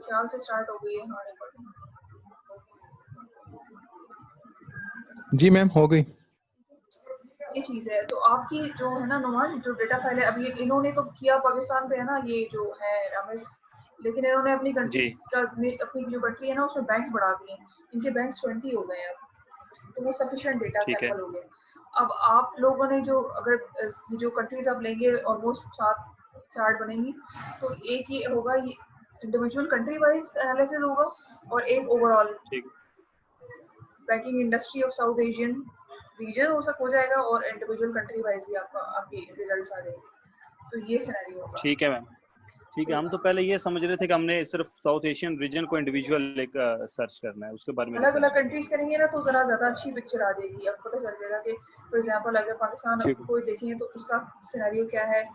ख्याल से स्टार्ट हो गई है हाँ रिकॉर्डिंग। जी मैम हो गई। ये चीज है तो आपकी जो है ना नुमान जो डेटा फाइल है अभी इन्होंने तो किया पाकिस्तान पे है ना ये जो है रमेश, लेकिन इन्होंने अपनी कंट्री का अपनी जो कंट्री है ना उसमें बैंक्स बढ़ा दिए, इनके बैंक्स 20 हो गए हैं अब, तो वो सफिशिएंट डेटा सैंपल हो गए। अब आप लोगों ने जो अगर जो कंट्रीज आप लेंगे ऑलमोस्ट 7 से 8 बनेंगी, तो एक ये होगा ये इंडिविजुअल कंट्री वाइज एनालिसिस होगा और एक overall banking industry of south Asian region हो जाएगा और इंडिविजुअल कंट्री वाइज भी आपके रिजल्ट्स आ जाएंगे, तो ये सिनेरियो होगा। ठीक है मैम, ठीक है। हम तो पहले ये समझ रहे थे कि हमने सिर्फ साउथ एशियन रीजन को इंडिविजुअल एक सर्च करना है, उसके बारे में अलग अलग कंट्रीज करेंगे ना तो जरा ज्यादा अच्छी पिक्चर आ जाएगी, आपको पता चल जाएगा कि फॉर एग्जांपल अगर पाकिस्तान कोई देखें तो उसका सिनेरियो क्या है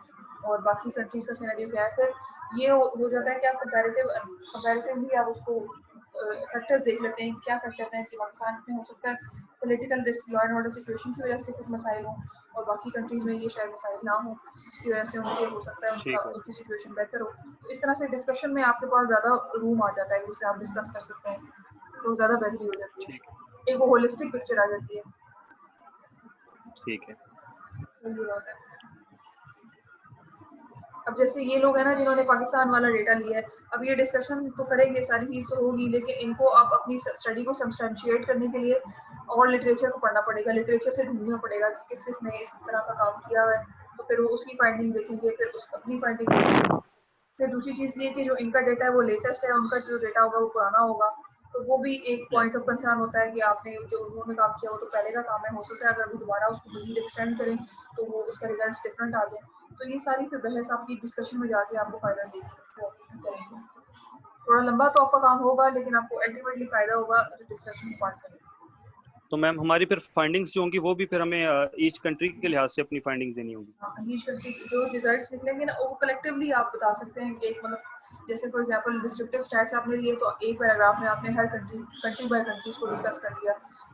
और बाकी कंट्रीज का सिनेरियो क्या है, फिर ये हो जाता है कि आप कंपैरेटिवली आप उसको फैक्टर्स देख लेते हैं, क्या फैक्टर्स हैं कि पाकिस्तान में हो सकता है political risk law and order situation की वजह से कुछ मसाइल हों और बाकी कंट्रीज में ये शायद मसाइल ना हो, इसकी वजह से उनके हो सकता है उनकी सिचुएशन बेहतर हो। तो इस तरह से डिस्कशन में आपके पास ज़्यादा रूम आ जाता है जिसमें आप डिस्कस कर सकते हैं, तो ज़्यादा बेहतरी हो जाती है, एक वो होलिस्टिक पिक्चर आ जाती है। ठीक है। अब जैसे ये लोग हैं ना जिन्होंने पाकिस्तान वाला डेटा लिया है, अब ये डिस्कशन तो करेंगे, सारी चीज़ तो होगी, लेकिन इनको आप अपनी स्टडी को सब्सटेंशिएट करने के लिए और लिटरेचर को पढ़ना पड़ेगा, लिटरेचर से ढूंढना पड़ेगा कि किस किस ने इस तरह का काम किया है, तो फिर वो उसकी फाइंडिंग देखेंगे, फिर उस अपनी फाइंडिंग देखेंगे। फिर दूसरी चीज़ ये कि जो इनका डेटा है वो लेटेस्ट है, उनका जो डेटा होगा वो पुराना होगा, तो वो भी एक पॉइंट ऑफ कंसर्न होता है कि आपने जो उन्होंने काम किया वो तो पहले का काम है, हो सकता है अगर वो दोबारा उसको मजीद एक्सटेंड करें तो वो उसका रिजल्ट डिफरेंट आ जाए, तो ये सारी फिर बहस आपकी डिस्कशन में जाके आपको फायदा देगी। थोड़ा लंबा तो आपका काम होगा लेकिन आपको अल्टीमेटली फायदा होगा डिस्कशन में पार्ट करने। तो मैम हमारी फिर फाइंडिंग्स जो होंगी वो भी फिर हमें ईच कंट्री के लिहाज से अपनी फाइंडिंग्स देनी होगी। ईच कंट्री जो रिजल्ट्स निकलेंगे ना वो कलेक्टिवली आप बता सकते हैं, एक मतलब जैसे फॉर एग्जांपल डिस्क्रिप्टिव स्टैट्स आपने लिए तो एक पैराग्राफ में आपने हर कंट्री बाय कंट्रीज को डिस्कस कर लिया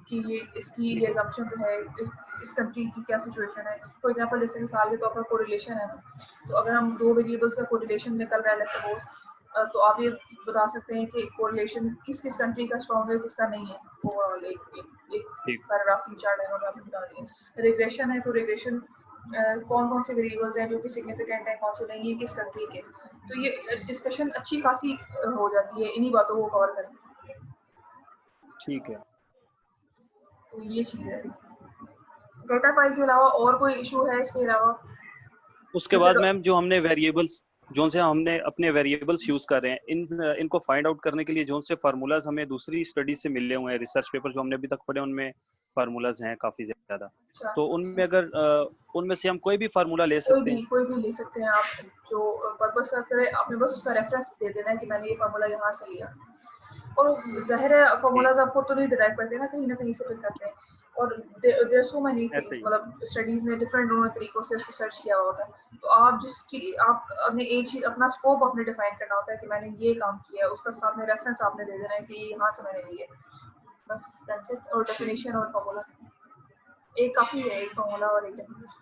कि ये इसकी ये असम्पशन जो है इस कंट्री की क्या सिचुएशन है। फॉर एग्जांपल जैसे मिसाल के तौर पर कोरिलेशन है, तो अगर हम दो वेरिएबल्स का कोरिलेशन निकल रहा है लेट्स सपोज, तो आप ये बता सकते हैं कि कोरिलेशन किस किस कंट्री का स्ट्रॉन्ग है किसका नहीं है, ओवरऑल एक पैराग्राफ 3-4 लाइनों में आपने बता दिया। रिग्रेशन है तो रिग्रेशन कौन कौन से वेरिएबल्स हैं जो कि सिग्निफिकेंट हैं, कौन से नहीं है किस कंट्री के, तो ये डिस्कशन अच्छी खासी हो जाती है इन्हीं बातों को कवर करके। ठीक है, तो ये चीज़ है। डेटा फाइल के अलावा और कोई इशू है इसके अलावा? उसके बाद मैम जो हमने वेरिएबल्स जो से हमने अपने वेरिएबल्स यूज कर रहे हैं इनको फाइंड आउट करने के लिए जो से फार्मूलाज हमें दूसरी स्टडी से मिले हुए हैं, रिसर्च पेपर जो हमने अभी तक पढ़े उनमें फार्मूलाज हैं काफी ज्यादा। तो उनमें अगर उनमें से हम कोई भी फार्मूला ले सकते हैं? कोई भी ले सकते हैं आप, जो पर्पस करे आपने बस उसका रेफरेंस दे देना है कि मैंने ये फार्मूला यहाँ से लिया, और जाहिर है फार्मूलाज आपको तो नहीं डिराइव करते ना कहीं से पिक करते हैं, और देयर सो मेनी मतलब स्टडीज में डिफरेंट दोनों तरीकों से उसको सर्च किया हुआ होता है, तो आप आप अपने एक चीज अपना स्कोप आपने डिफाइन करना होता है कि मैंने ये काम किया है, उसका सामने रेफरेंस आपने दे देना है कि यहाँ से मैंने लिया, बस दैट्स इट। और डेफिनेशन और फार्मूला एक काफी है, एक फार्मूला और एक डेफिनेशन।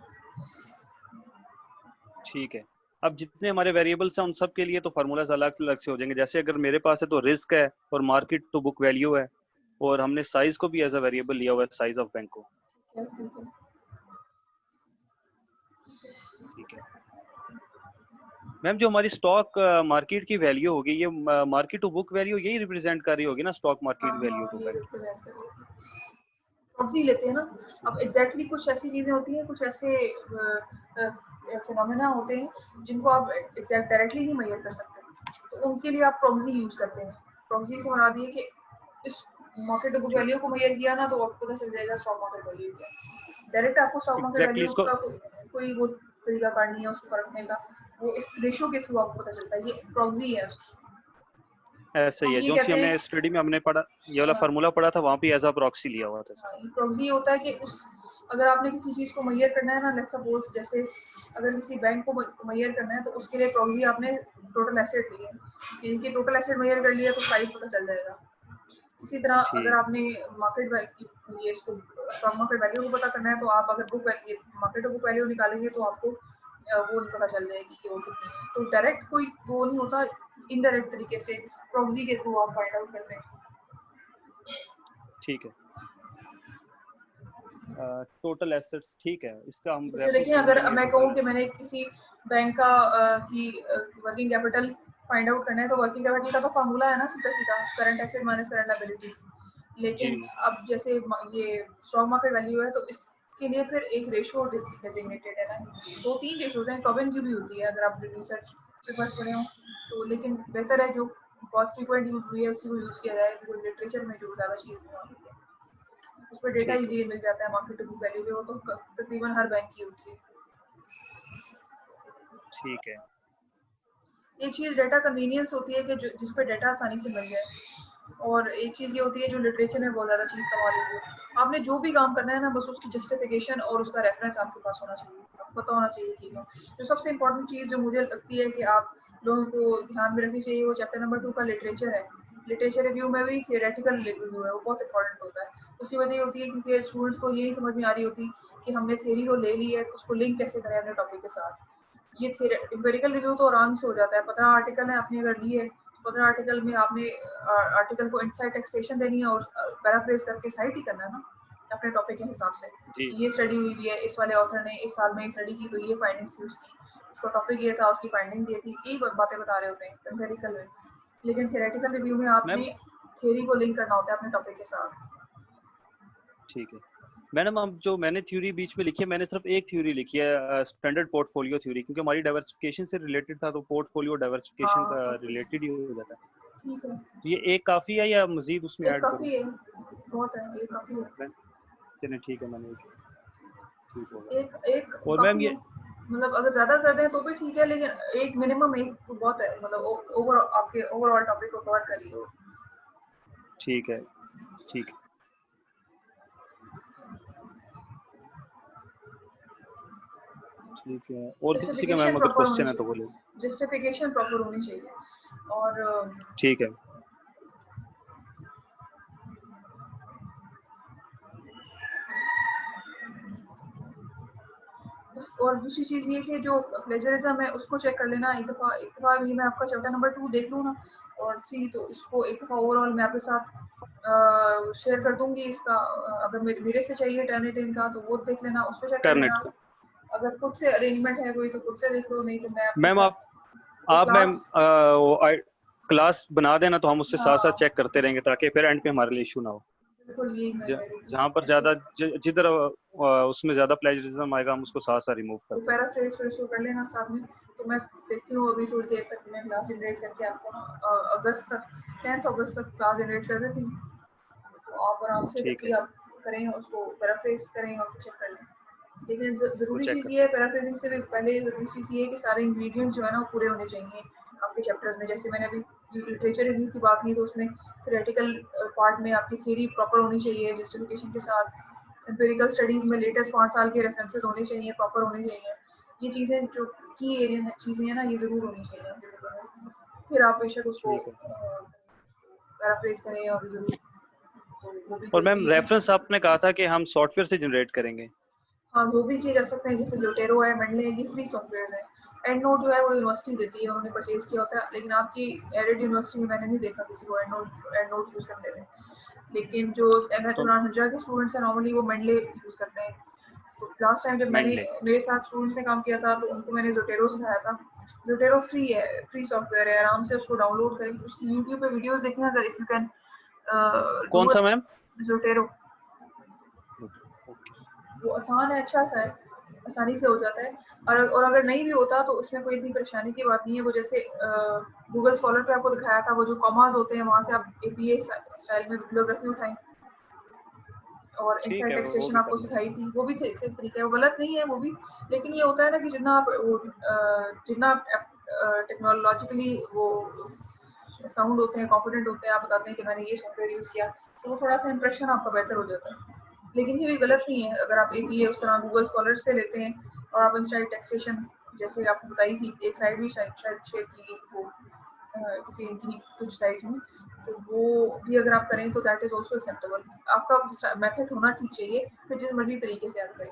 ठीक है। अब जितने हमारे वेरिएबल्स हैं उन सब के लिए तो फार्मूलाज अलग अलग से हो जाएंगे, जैसे अगर मेरे पास है तो रिस्क है और मार्केट टू बुक वैल्यू है, और हमने साइज को भी एज अ वेरिएबल लिया हुआ है, साइज ऑफ बैंक को। ठीक है मैम, जो हमारी स्टॉक मार्केट की वैल्यू होगी ये मार्केट टू बुक वैल्यू यही रिप्रेजेंट कर रही होगी ना, stock market value to bank proxy लेते हैं ना। अब एग्जैक्टली कुछ ऐसी चीजें होती हैं, कुछ ऐसे फिनोमेना होते हैं जिनको आप एग्जैक्ट डायरेक्टली नहीं मेजर कर सकते, तो उनके लिए आप प्रॉक्सी यूज करते हैं। प्रॉक्सी से बना दिए कि इस मार्केट टू बुक वैल्यू को मेजर किया ना तो आपको पता चल जाएगा स्टॉक मार्केट वैल्यू क्या है। डायरेक्ट आपको स्टॉक मार्केट वैल्यू का कोई वो तरीका कार नहीं है उसको परखने का, वो इस रेशियो के थ्रू आपको पता चलता है, ये प्रॉक्सी है उसकी। ऐसे ही है जो सी हमने स्टडी में हमने पढ़ा, ये वाला फार्मूला पढ़ा था वहाँ पे एज अ प्रॉक्सी लिया हुआ था। प्रॉक्सी होता है कि उस अगर आपने किसी चीज को मेजर करना है ना, लेट्स सपोज जैसे अगर किसी बैंक को मेजर करना है तो उसके लिए प्रॉक्सी आपने टोटल एसेट ली है, इनकी टोटल एसेट मेजर कर लिया तो साइज पता चल जाएगा। इसी तरह अगर आपने मार्केट वैल्यू इसको स्टॉक मार्केट वैल्यू को पता करना है तो आप अगर book value market book value निकालेंगे तो आपको वो पता चल जाएगी कि वो कितनी है। तो डायरेक्ट कोई वो नहीं होता, इनडायरेक्ट तरीके से प्रॉक्सी के थ्रू आप फाइंड आउट करते हैं। ठीक है। टोटल एसेट्स, ठीक है, इसका हम तो रेफरेंस देखिए अगर ढूंढेंगे मैं टोटल कहूँ कि एसेट्स। मैंने किसी बैंक का की वर्किंग कैपिटल फाइंड आउट करना है, तो वर्किंग कैपिटल का तो फार्मूला है ना सीधा सीधा, current asset minus current liabilities. जी लेकिन अब जैसे ये स्टॉक मार्केट वैल्यू है, तो इसके लिए फिर एक रेशो डेजिग्नेटेड है ना, 2-3 रेशोज हैं, टॉबिन की भी होती है अगर आप रिसर्च पेपर्स पढ़े हो तो, लेकिन बेहतर है जो बहुत फ्रीक्वेंट यूज हुई है उसी को यूज किया जाए, बिकॉज लिटरेचर में जो ज़्यादा चीज़ है उस पर डेटा ठीक है। इजीली मिल जाता है, मार्केट टू बुक वैल्यू पे वो तो तकरीबन हर बैंक की होती है। ठीक है। एक चीज़ डेटा कन्वीनियंस होती है कि जिस पे डेटा आसानी से मिल जाए, और एक चीज़ ये होती है जो लिटरेचर में बहुत ज़्यादा चीज़ कमा लेती है। आपने जो भी काम करना है ना, बस उसकी जस्टिफिकेशन और उसका रेफरेंस आपके पास होना चाहिए, आपको पता होना चाहिए कि जो सबसे इम्पोर्टेंट चीज़ जो मुझे लगती है कि आप लोगों को ध्यान में रखनी चाहिए, वो चैप्टर नंबर 2 का लिटरेचर है। लिटरेचर रिव्यू में भी थियोरेटिकल रिव्यू है, वो बहुत इंपॉर्टेंट होता है। उसकी वजह ये होती है क्योंकि स्टूडेंट्स को यही समझ में आ रही होती कि हमने थ्योरी तो ले ली है, तो उसको लिंक कैसे करें अपने टॉपिक के साथ। ये एम्पिरिकल रिव्यू तो आराम से हो जाता है, 15 आर्टिकल है आपने अगर ली है, 15 आर्टिकल में आपने आर्टिकल को इनसाइट एक्सटेंशन देनी है और पैराफ्रेज करके साइट ही करना है ना अपने टॉपिक के हिसाब से। जी ये स्टडी हुई भी है, इस वाले ऑथर ने इस साल में स्टडी की, तो ये फाइंडिंग्स थी उसकी, इसका टॉपिक ये था, उसकी फाइंडिंग्स ये थी, यही बातें बता रहे होते हैं एम्पिरिकल में। लेकिन थियोरेटिकल रिव्यू में मैम, आपने थ्योरी को लिंक करना होता है अपने टॉपिक के साथ। ठीक है मैडम। अब जो मैंने थ्योरी बीच में लिखी है, मैंने सिर्फ एक थ्योरी लिखी है, स्टैंडर्ड पोर्टफोलियो थ्योरी, क्योंकि हमारी डाइवर्सिफिकेशन से रिलेटेड था, तो पोर्टफोलियो डाइवर्सिफिकेशन का हाँ रिलेटेड ही हो जाता है। ठीक है, तो ये एक काफी है या मजीद उसमें एक ऐड करूँ? काफ़ी है, बहुत है, एक काफ़ी है, चलिए ठीक है, मैंने एक ठीक होगा। एक एक और मैम काफ़ी है। ये मतलब अगर ज़्यादा कर दें तो भी ठीक है, लेकिन एक मिनिमम एक तो बहुत है, मतलब ओवर आपके ओवरऑल टॉपिक को कवर कर लियो। ठीक है, ठीक है, ठीक है। और किसी का जस्टिफिकेशन मैम अगर प्रॉपर होनी क्वेश्चन है तो बोले। चाहिए, जस्टिफिकेशन प्रॉपर होनी चाहिए। और ठीक है। और दूसरी चीज़ ये कि जो प्लेजरिज्म है उसको चेक कर लेना एक दफ़ा भी। मैं आपका चैप्टर नंबर 2 देख लूँ ना और सी, तो इसको एक दफ़ा ओवरऑल मैं आपके साथ शेयर कर दूंगी इसका। अगर मेरे से चाहिए टर्निटिन का तो वो देख लेना, उस पर चेक कर टर्नेट लेना। का अगर खुद से अरेंजमेंट है कोई तो खुद से देख लो, नहीं तो मैं आपके मैम, साथ तो आप मैम क्लास। क्लास बना देना, तो हम उससे साथ साथ हाँ चेक करते रहेंगे, ताकि फिर एंड पे हमारे लिए इशू ना हो। बिल्कुल, यही मैं कह रही जहाँ पर थी ऐसे। ज्यादा जिधर उसमें ज्यादा प्लेजरिज्म आएगा, हम उसको साथ साथ रिमूव तो करते रहेंगे। पैराफ्रेज फिर इसको कर लेना साथ में। तो मैं देखती हूँ अभी थोड़ी देर तक मैं क्लास जनरेट करके आपको ना अगस्त तक 10 अगस्त तक क्लास जनरेट कर देती हूँ। तो आप आराम से जब ठीक है, भी आप करें उसको पैराफ्रेज करें और चेक कर लें। लेकिन वो ज़रूरी चेक चीज़ कर ये है, सकते पैराफ्रेजिंग से भी पहले ज़रूरी चीज़ ये है कि सारे इंग्रेडिएंट्स जो है ना वो पूरे होने चाहिए आपके चैप्टर्स में। जैसे मैंने अभी लिटरेचर रिव्यू की बात की, तो उसमें थ्योरेटिकल पार्ट में आपकी थ्योरी प्रॉपर होनी चाहिए जस्टिफिकेशन के साथ। एम्पिरिकल स्टडीज़ में लेटेस्ट 5 साल के रेफरेंसेस होने चाहिए, प्रॉपर होने चाहिए। ये चीज़ें जो की एरिया चीज़ें हैं ना, ये ज़रूर होनी चाहिए आपके पेपर में। फिर आप बेशक उसको ठीक है। पैराफ्रेज करें और ज़रूर, तो वो भी और मैम, ज़रूरी है। रेफरेंस आपने कहा था कि हम सॉफ्टवेयर से जनरेट करेंगे। हाँ, वो भी किए जा सकते हैं, जैसे ज़ोटेरो है, मेंडले है, ये फ्री सॉफ्टवेयर्स हैं। एंड नोट जो है वो यूनिवर्सिटी देती है, उन्होंने परचेज किया होता है, लेकिन आपकी एडेड यूनिवर्सिटी में मैंने नहीं देखा किसी को एंड नोट यूज़ करते हुए। लेकिन जो एमएच तो इमरान हजरा के स्टूडेंट्स हैं नॉर्मली वो मेंडले यूज़ करते हैं। तो लास्ट टाइम जब मैंने मेंडले। मेरे साथ स्टूडेंट्स ने काम किया था तो उनको मैंने ज़ोटेरो सिखाया था। ज़ोटेरो फ्री है, फ्री सॉफ्टवेयर है, आराम से उसको डाउनलोड करें, उसकी यूट्यूब पे वीडियोज़ देखें अगर इफ यू कैन कौन डू सा मैम? इट। ज़ोटेरो ओके। वो आसान है, अच्छा सा है, आसानी से हो जाता है। और अगर नहीं भी होता तो उसमें कोई इतनी परेशानी की बात नहीं है। वो जैसे गूगल स्कॉलर पे आपको दिखाया था, वो जो कॉमास होते हैं वहाँ से आप एपीए स्टाइल में बिब्लियोग्राफी उठाएं, और ठीक इनसाइट है, वो एक्सट्रैक्शन भी आपको कर लेंगे। सिखाई थी, वो भी सही तरीका है, वो गलत नहीं है वो भी। लेकिन ये होता है ना कि जितना आप टेक्नोलॉजिकली वो साउंड होते हैं, कॉन्फिडेंट होते हैं, आप बताते हैं कि मैंने ये सॉफ्टवेयर यूज़ किया, तो वो थोड़ा सा इंप्रेशन आपका बेहतर हो जाता है। लेकिन ये भी गलत नहीं है अगर आप एपीए उस तरह गूगल स्कॉलर से लेते हैं और आप इंस्टाइट टैक्सेशन जैसे आपको बताई थी, एक साइड भी शायद शेयर की वो किसी की कुछ साइड्स में, तो वो भी अगर आप करें तो दैट इज ऑल्सो एक्सेप्टेबल। आपका मेथड होना ठीक चाहिए, फिर जिस मर्जी तरीके से आप करें।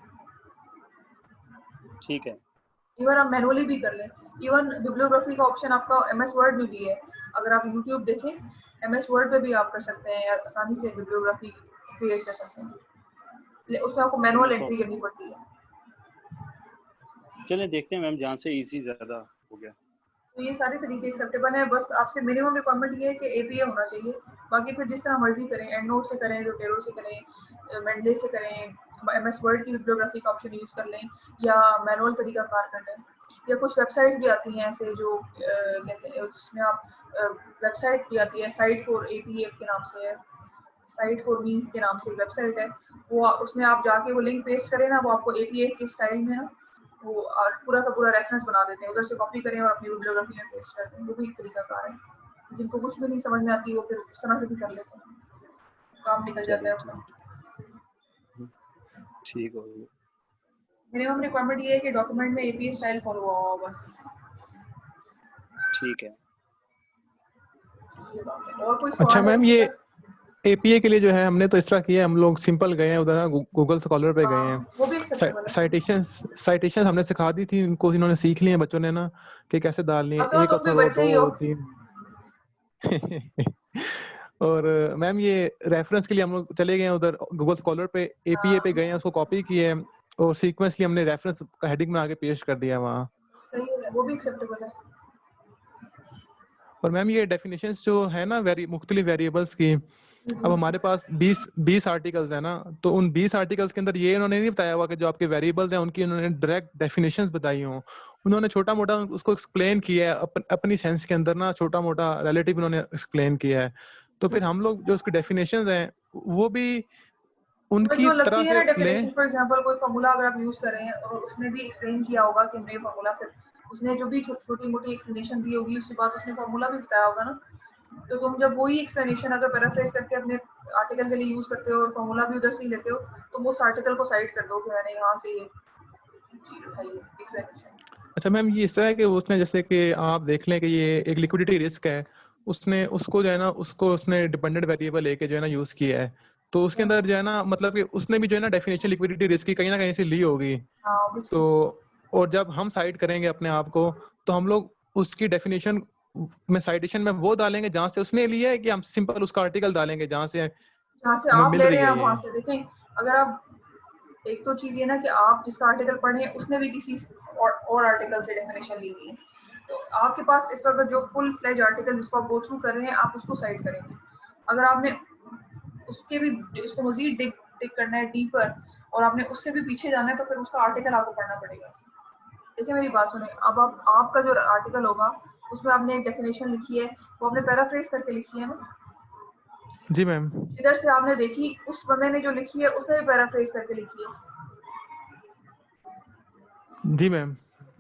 ठीक है। इवन आप मैनुअली भी कर लें। इवन बिब्लियोग्राफी का ऑप्शन आपका MS वर्ड में भी है। अगर आप यूट्यूब देखें, MS वर्ड पे भी आप कर सकते हैं, आसानी से बिब्लियोग्राफी क्रिएट कर सकते हैं। उसमें आपको मैनुअल एंट्री करनी पड़ती है। चलें देखते हैं मैम, जहाँ से इजी ज्यादा हो गया। तो ये सारे तरीके एक्सेप्टेबल हैं। बस आपसे मिनिमम रिक्वायरमेंट ये है कि APA होना चाहिए। बाकी फिर जिस तरह मर्जी करें, एंड नोट से करें, जोटेरो से करें, मेंडले से करें, MS वर्ड की बिब्लियोग्राफी का ऑप्शन यूज कर लें, या मैनुअल तरीका कार कर लें। या कुछ वेबसाइट्स भी आती हैं ऐसे जो कहते हैं, जिसमें आप वेबसाइट भी आती है, साइट फॉर APA के नाम से है, साइट फॉर मी के नाम से वेबसाइट है। वो उसमें आप जाके वो लिंक पेस्ट करें ना, वो आपको APA के स्टाइल में ना वो पूरा का पूरा रेफरेंस बना देते हैं, उधर से कॉपी करें और अपनी बिब्लियोग्राफी में पेस्ट कर दें। वो भी एक तरीका कार है। जिनको कुछ भी नहीं समझ में आती वो फिर उस तरह से भी कर लेते हैं, काम निकल जाता है उसका। ठीक हो गया। मिनिमम रिक्वायरमेंट ये है कि डॉक्यूमेंट में APA स्टाइल फॉलो हुआ हो बस। ठीक है। और कोई अच्छा सवाल है मैम, किसी ये का? APA के लिए जो है हमने तो इस तरह किया है, हम लोग सिंपल गए हैं उधर गूगल स्कॉलर पे गए हैं। वो भी एक्सेप्टेबल है। साइटेशंस हमने सिखा दी थी इनको, इन्होंने सीख ली है बच्चों ने ना कि कैसे डालनी है, अच्छा, एक तुम भी अथवा बच्चे 2 ही हो। 3। और मैम ये रेफरेंस के लिए हम लोग चले गए हैं उधर गूगल स्कॉलर पे, APA पे गए हैं, उसको कॉपी किए है और सीक्वेंसली हमने रेफरेंस का हेडिंग बना के पेस्ट कर दिया वहाँ। सही है, वो भी एक्सेप्टेबल है। और मैम ये डेफिनेशंस जो है ना मुख्तलिफ वेरिएबल्स की, अब हमारे पास 20 आर्टिकल्स है ना, तो उन 20 आर्टिकल्स के अंदर ये इन्होंने नहीं बताया हुआ कि जो आपके वेरिएबल्स हैं उनकी इन्होंने डायरेक्ट डेफिनेशंस बताई हों। उन्होंने छोटा मोटा उसको एक्सप्लेन किया है अपनी सेंस के अंदर ना, छोटा मोटा रिलेटिव उन्होंने एक्सप्लेन किया है। तो फिर हम लोग जो उसकी डेफिनेशंस हैं वो भी उनकी जो लगती तरह है ना से डेफिनेशन, लें। फॉर एग्जांपल कोई फार्मूला अगर आप यूज कर रहे हैं और उसने भी एक्सप्लेन किया होगा कि ये फार्मूला, फिर उसने जो भी छोटी मोटी एक्सप्लेनेशन दी होगी, उसके बाद उसने फार्मूला भी बताया होगा ना, तो तुम जब वही एक्सप्लेनेशन अगर पैराफ्रेज करके अपने आर्टिकल के लिए यूज करते हो और फार्मूला भी उधर से ही लेते हो, तो वो उस आर्टिकल को साइड कर दो कि मैंने यहाँ से ये चीज उठाई है एक्सप्लेनेशन। अच्छा मैम, ये इस तरह है कि उसने जैसे कि आप देख लें कि ये एक लिक्विडिटी रिस्क है, उसने उसको जो है ना, उसको उसने डिपेंडेंट वेरिएबल लेके जो है ना यूज किया है, तो उसके अंदर जो है ना, मतलब कि उसने भी जो है ना डेफिनेशन लिक्विडिटी रिस्क की कहीं ना कहीं से ली होगी। हाँ तो ऑब्वियसली। और जब हम साइट करेंगे अपने आप को, तो हम लोग उसकी डेफिनेशन में साइटेशन में वो डालेंगे जहां से उसने लिया है, कि हम सिंपल उसका आर्टिकल डालेंगे जहां से जहाँ से हमें आप मिल ले रही रहे हैं है आप ये। वहां से देखें। अगर आप, एक तो चीज ये ना कि आप जिसका आर्टिकल पढ़े हैं उसने भी किसी और आर्टिकल से डेफिनेशन ली हुई है, तो आपके पास इस वक्त जो फुल फ्लेज आर्टिकल जिसको आप गो थ्रू कर रहे हैं, आप उसको साइड करेंगे। अगर आपने उसके भी उसको मजीद डिग करना है डीपर, और आपने उससे भी पीछे जाना है, तो फिर उसका आर्टिकल आपको पढ़ना पड़ेगा। देखिए मेरी बात सुने, अब आप आपका जो आर्टिकल होगा उसमें आपने एक डेफिनेशन लिखी है, वो आपने पैराफ्रेज करके लिखी है ना, जी मैम। इधर से आपने देखी, उस बंदे ने जो लिखी है उसने भी पैराफ्रेज करके लिखी है जी मैम।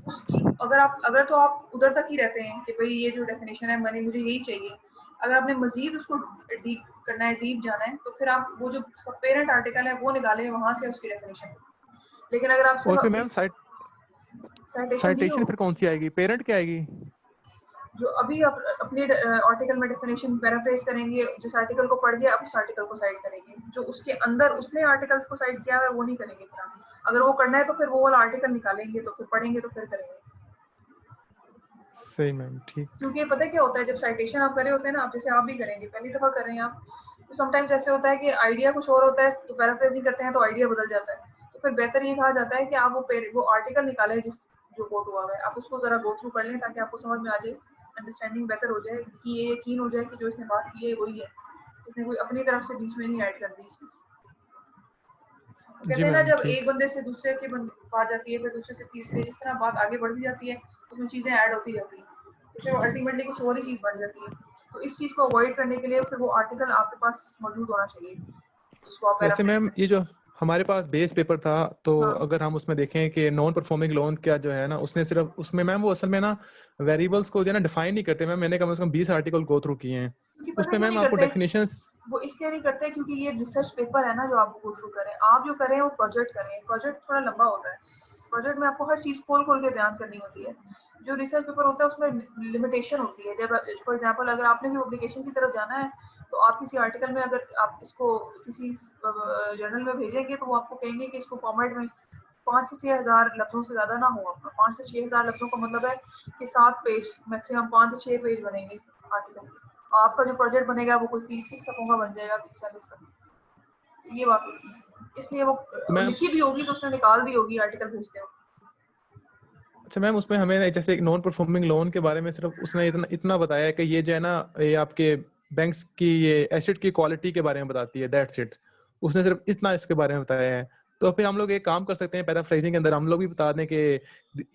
उसकी। अगर तो आप उधर तक ही रहते हैं कि भाई ये जो डेफिनेशन है मैंने मुझे यही चाहिए, अगर आपने मजीद उसको डीप करना है, डीप जाना है, तो फिर आप वो जो उसका पेरेंट आर्टिकल है वो निकालें वहां से उसकी डेफिनेशन। लेकिन अगर आप और फिर सिर्फ मैम इस साइटेशन दी हो, साइटेशन फिर कौन सी आएगी, पेरेंट क्या आएगी? जो अभी आप अपने आर्टिकल में डेफिनेशन पैराफ्रेज करेंगे, जिस आर्टिकल को पढ़ गया आप उस आर्टिकल को साइड करेंगे, जो उसके अंदर उसने आर्टिकल्स को साइड किया है वो नहीं करेंगे इतना। अगर वो करना है तो फिर वो वाला आर्टिकल निकालेंगे, तो फिर पढ़ेंगे, तो फिर करेंगे। सही मैम, ठीक। क्योंकि पता है क्या होता है, जब साइटेशन आप कर रहे होते हैं ना, आप जैसे आप भी करेंगे, पहली दफा कर रहे हैं आप, तो समटाइम्स ऐसे होता है कि आइडिया कुछ और होता है, तो पैराफ्रेजिंग करते हैं तो आइडिया बदल जाता है। तो फिर बेहतर ये कहा जाता है कि आप वो आर्टिकल निकालें जिस जो कोट हुआ है, आप उसको जरा गो थ्रू कर लें, ताकि आपको समझ में आ जाए, अंडरस्टैंडिंग बेहतर हो जाए, कि ये यकीन हो जाए कि जो इसने बात की है वही है, इसने कोई अपनी तरफ से बीच में नहीं ऐड कर दी चीज। जी कहते हैं ना, मैम, जब एक ठीक। बंदे से दूसरे के बात जाती है, फिर दूसरे से तीसरे, जिस तरह बात आगे बढ़ती जाती है उसमें चीजें ऐड होती जाती है, तो फिर अल्टीमेटली कुछ और ही चीज बन जाती है। तो इस चीज को अवॉइड करने के लिए फिर वो आर्टिकल आपके पास मौजूद होना चाहिए जिसको आप वैसे पैराफ्रेज मैम करें। ये जो हमारे पास बेस पेपर था, तो हाँ, अगर हम उसमें देखें कि नॉन परफॉर्मिंग लोन क्या जो है ना, उसने सिर्फ उसमें मैम वो असल में ना वेरिएबल्स को जो है ना डिफाइन नहीं करते मैम, मैंने कम से कम 20 आर्टिकल गो थ्रू किए हैं। क्योंकि पता है उसमें क्यों मैम नहीं आपको करते, डेफिनेशंस। वो इसलिए नहीं करते क्योंकि ये रिसर्च पेपर है ना जो आप गो थ्रू करें, आप जो करें वो प्रोजेक्ट करें, प्रोजेक्ट थोड़ा लंबा होता है, प्रोजेक्ट में आपको हर चीज खोल खोल के बयान करनी होती है। जो रिसर्च पेपर होता है उसमें लिमिटेशन होती है। जब फॉर एग्जांपल अगर आपने भी पब्लिकेशन की तरफ जाना है, तो आप किसी आर्टिकल में अगर आप इसको किसी जर्नल में भेजेंगे, तो वो आपको कहेंगे कि इसको फॉर्मेट में 5 से 6 हज़ार लफ्जों से ज्यादा ना हो आपका। 5 से 6 हज़ार लफ्जों का मतलब है कि 7 पेज, मैक्सिमम 5 से 6 पेज बनेंगे आर्टिकल। आपका जो प्रोजेक्ट बनेगा वो कोई 30 सफ़ों का बन जाएगा, 30-40 का। ये बात होती है, इसलिए वो मैम लिखी भी होगी तो उसने निकाल दी होगी आर्टिकल भेजते हो। अच्छा मैम, उसमें हमें जैसे एक नॉन परफॉर्मिंग लोन के बारे में सिर्फ उसने इतना बताया है कि ये जो है ना, ये आपके बैंक्स की ये एसेट की क्वालिटी के बारे में बताती है, दैट्स इट। उसने सिर्फ इतना इसके बारे में बताया है। तो फिर हम लोग एक काम कर सकते हैं, पैराफ्रेजिंग के अंदर हम लोग भी बता दें कि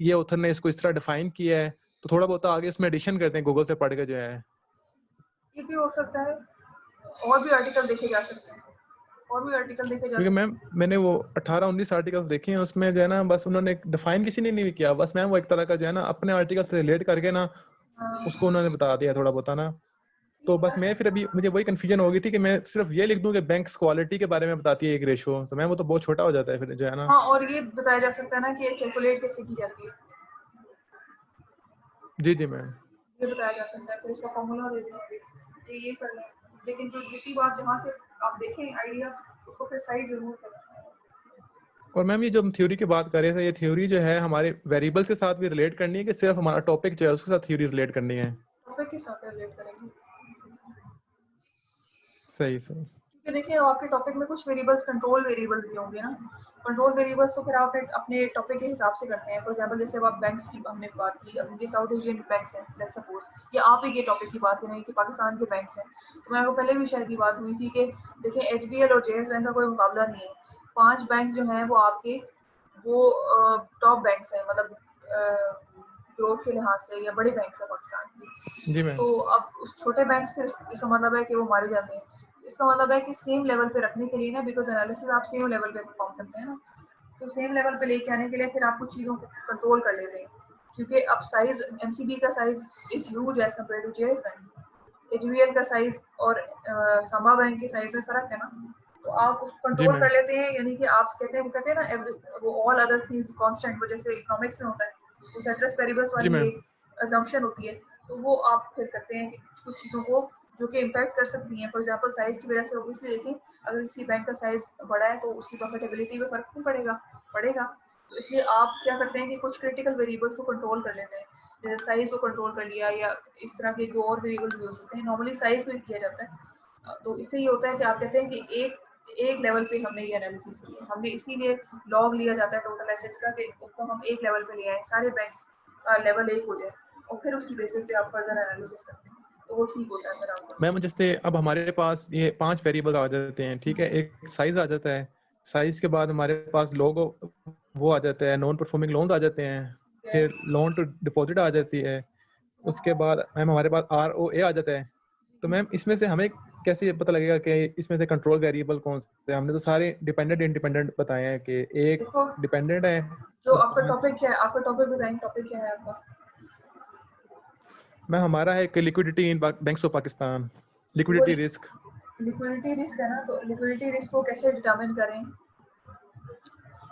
ये ऑथर ने इसको इस तरह डिफाइन किया है, तो थोड़ा बहुत आगे इसमें एडिशन करते हैं गूगल से पढ़ के जो है। ये भी हो सकता है, और भी आर्टिकल देखे जा सकते हैं, और भी आर्टिकल देखे जा क्योंकि सकते मैम मैंने वो 18-19 आर्टिकल्स देखे हैं, उसमें जो है ना बस उन्होंने डिफाइन किसी ने नहीं किया, बस मैम वो एक तरह का जो है ना अपने आर्टिकल से रिलेट करके ना हैं। उसको उन्होंने बता दिया थोड़ा बहुत ना। तो बस मैं फिर अभी मुझे वही कंफ्यूजन हो गई थी कि मैं सिर्फ ये लिख दूं कि बैंक्स क्वालिटी के बारे में बताती है एक रेशो, तो मैम वो तो बहुत छोटा हो जाता है फिर जो है ना। हाँ, और ये बताया जा सकता है ना कि कैलकुलेट कैसे की जाती है, जी जी मैम। ये बताया जा सकता है, फिर उसका फॉर्मूला दे दें, ये कर लें। लेकिन जो दूसरी बात जहाँ से आप देखें आइडिया, उसको फिर साइड जरूर करें। और मैम ये जो हम थ्योरी की बात कर रहे थे, ये थ्योरी जो है हमारे वेरिएबल्स के साथ भी रिलेट करनी है कि सिर्फ हमारा टॉपिक जो है उसके साथ थ्योरी रिलेट करनी है? टॉपिक के साथ रिलेट करेंगे, सही सही। क्योंकि देखिए आपके टॉपिक में कुछ वेरिएबल्स कंट्रोल वेरिएबल्स भी होंगे ना। कंट्रोल वेरिएबल्स तो फिर आप अपने टॉपिक के हिसाब से करते हैं। फॉर एग्जांपल जैसे अब आप बैंक्स की हमने बात की, अब ये साउथ एशियन बैंक्स हैं लेट्स सपोज, या आप ही के टॉपिक की बात करें कि पाकिस्तान के बैंक्स हैं, तो मेरे को पहले भी शायद ये बात हुई थी कि देखिए एचबीएल और जेएस बैंक का कोई मुकाबला नहीं है। 5 बैंक जो हैं वो आपके वो टॉप बैंक्स हैं, मतलब ग्रोथ के लिहाज से या बड़े बैंक्स हैं पाकिस्तान की। जी मैम। तो अब उस छोटे बैंक्स फिर इसका मतलब है कि वो मारे जाते हैं। इसका मतलब है कि सेम लेवल पे रखने के लिए ना, बिकॉज एनालिसिस आप सेम लेवल पे परफॉर्म करते हैं ना, तो सेम लेवल पे लेके आने के लिए फिर आप कुछ चीज़ों को कंट्रोल कर लेते हैं, क्योंकि अब साइज एमसीबी का size is huge as compare to JS bank. HBL का साइज और सांबा बैंक के साइज में फर्क है ना, तो आप उसको जी कंट्रोल मैम। कर लेते हैं। यानी कि आप कहते हैं ना वो ऑल अदर थिंग्स कांस्टेंट, वो जैसे इकोनॉमिक्स में होता है, तो सेट्रस पेरिबल्स जी वाली मैम। एक अजम्पशन होती है, तो वो आप फिर करते हैं कि कुछ चीज़ों को जो कि इम्पैक्ट कर सकती हैं। फॉर एग्जांपल साइज की वजह से ऑब्वियसली देखें, अगर किसी बैंक का साइज बड़ा है तो उसकी प्रॉफिटेबिलिटी में फर्क नहीं पड़ेगा। तो इसलिए आप क्या करते हैं कि कुछ क्रिटिकल वेरिएबल्स को कंट्रोल कर लेते हैं, जैसे साइज को कंट्रोल कर लिया, या इस तरह के जो और वेरिएबल्स भी हो सकते हैं। नॉर्मली साइज में किया जाता है, तो इससे ये होता है कि आप कहते हैं कि एक लेवल पे हमने ये एनालिसिस किया, हमने इसीलिए लॉग लिया जाता है टोटल एसेट्स का कि उसको हम एक लेवल पे ले आए, सारे बैंक्स का लेवल एक हो जाए, और फिर उसकी बेसिस पे आप फर्दर एनालिसिस करते हैं, तो वो ठीक होता है फिर आपका। मैम जैसे अब हमारे पास ये 5 वेरिएबल आ जाते हैं, ठीक है, एक साइज आ जाता है, साइज के बाद हमारे पास लोगो वो आ जाता है, नॉन परफॉर्मिंग लोन्स आ जाते हैं, फिर लोन टू डिपॉजिट आ जाती है, उसके बाद मैम हमारे पास ROA आ जाता है। तो मैम इसमें से हमें कैसे पता लगेगा कि इसमें से कंट्रोल वेरिएबल कौन से हैं? हमने तो सारे डिपेंडेंट इंडिपेंडेंट बताए हैं कि एक देखो डिपेंडेंट है जो और आपका 5। टॉपिक क्या है, आपका टॉपिक बताएं, टॉपिक क्या है आपका? मैम हमारा है कि liquidity in banks of Pakistan, वो लिक्विडिटी रिस्क। लिक्विडिटी रिस्क है ना, तो लिक्विडिटी रिस्क को कैसे डिटरमिन करें?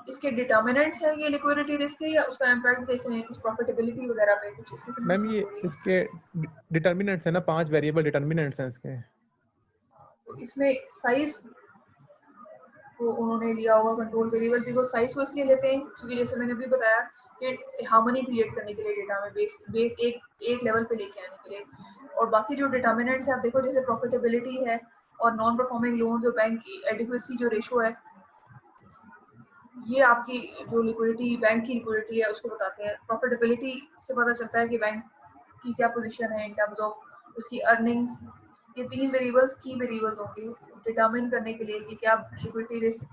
इसके डिटर्मिनेंट्स हैं ये लिक्विडिटी रिस्क है, या उसका इम्पैक्ट देख रहे हैं इस प्रॉफिटेबिलिटी वगैरह पे, कुछ इस किस्म की मैम चीज ये हो रही है? इसके डिटर्मिनेंट्स है ना, 5 वेरिएबल डिटर्मिनेंट्स हैं इसके। तो इसमें साइज को उन्होंने लिया हुआ कंट्रोल वेरिएबल, बिकॉज साइज को इसलिए लेते हैं क्योंकि जैसे मैंने अभी बताया कि हार्मनी क्रिएट करने के लिए डेटा में बेस एक लेवल पे लेके आने के लिए। और बाकी जो डिटर्मिनेंट्स है आप देखो, जैसे प्रॉफिटेबिलिटी है और नॉन परफॉर्मिंग लोन, जो बैंक की एडिक्वेसी जो रेशो है, ये आपकी जो लिक्विडिटी बैंक की लिक्विडिटी है उसको बताते हैं। प्रॉफिटेबिलिटी से पता चलता है कि बैंक की क्या पोजीशन है इन टर्म्स ऑफ उसकी अर्निंग्स। ये 3 वेरिएबल्स की वेरिएबल्स होंगे डिटरमिन करने के लिए कि क्या लिक्विडिटी रिस्क,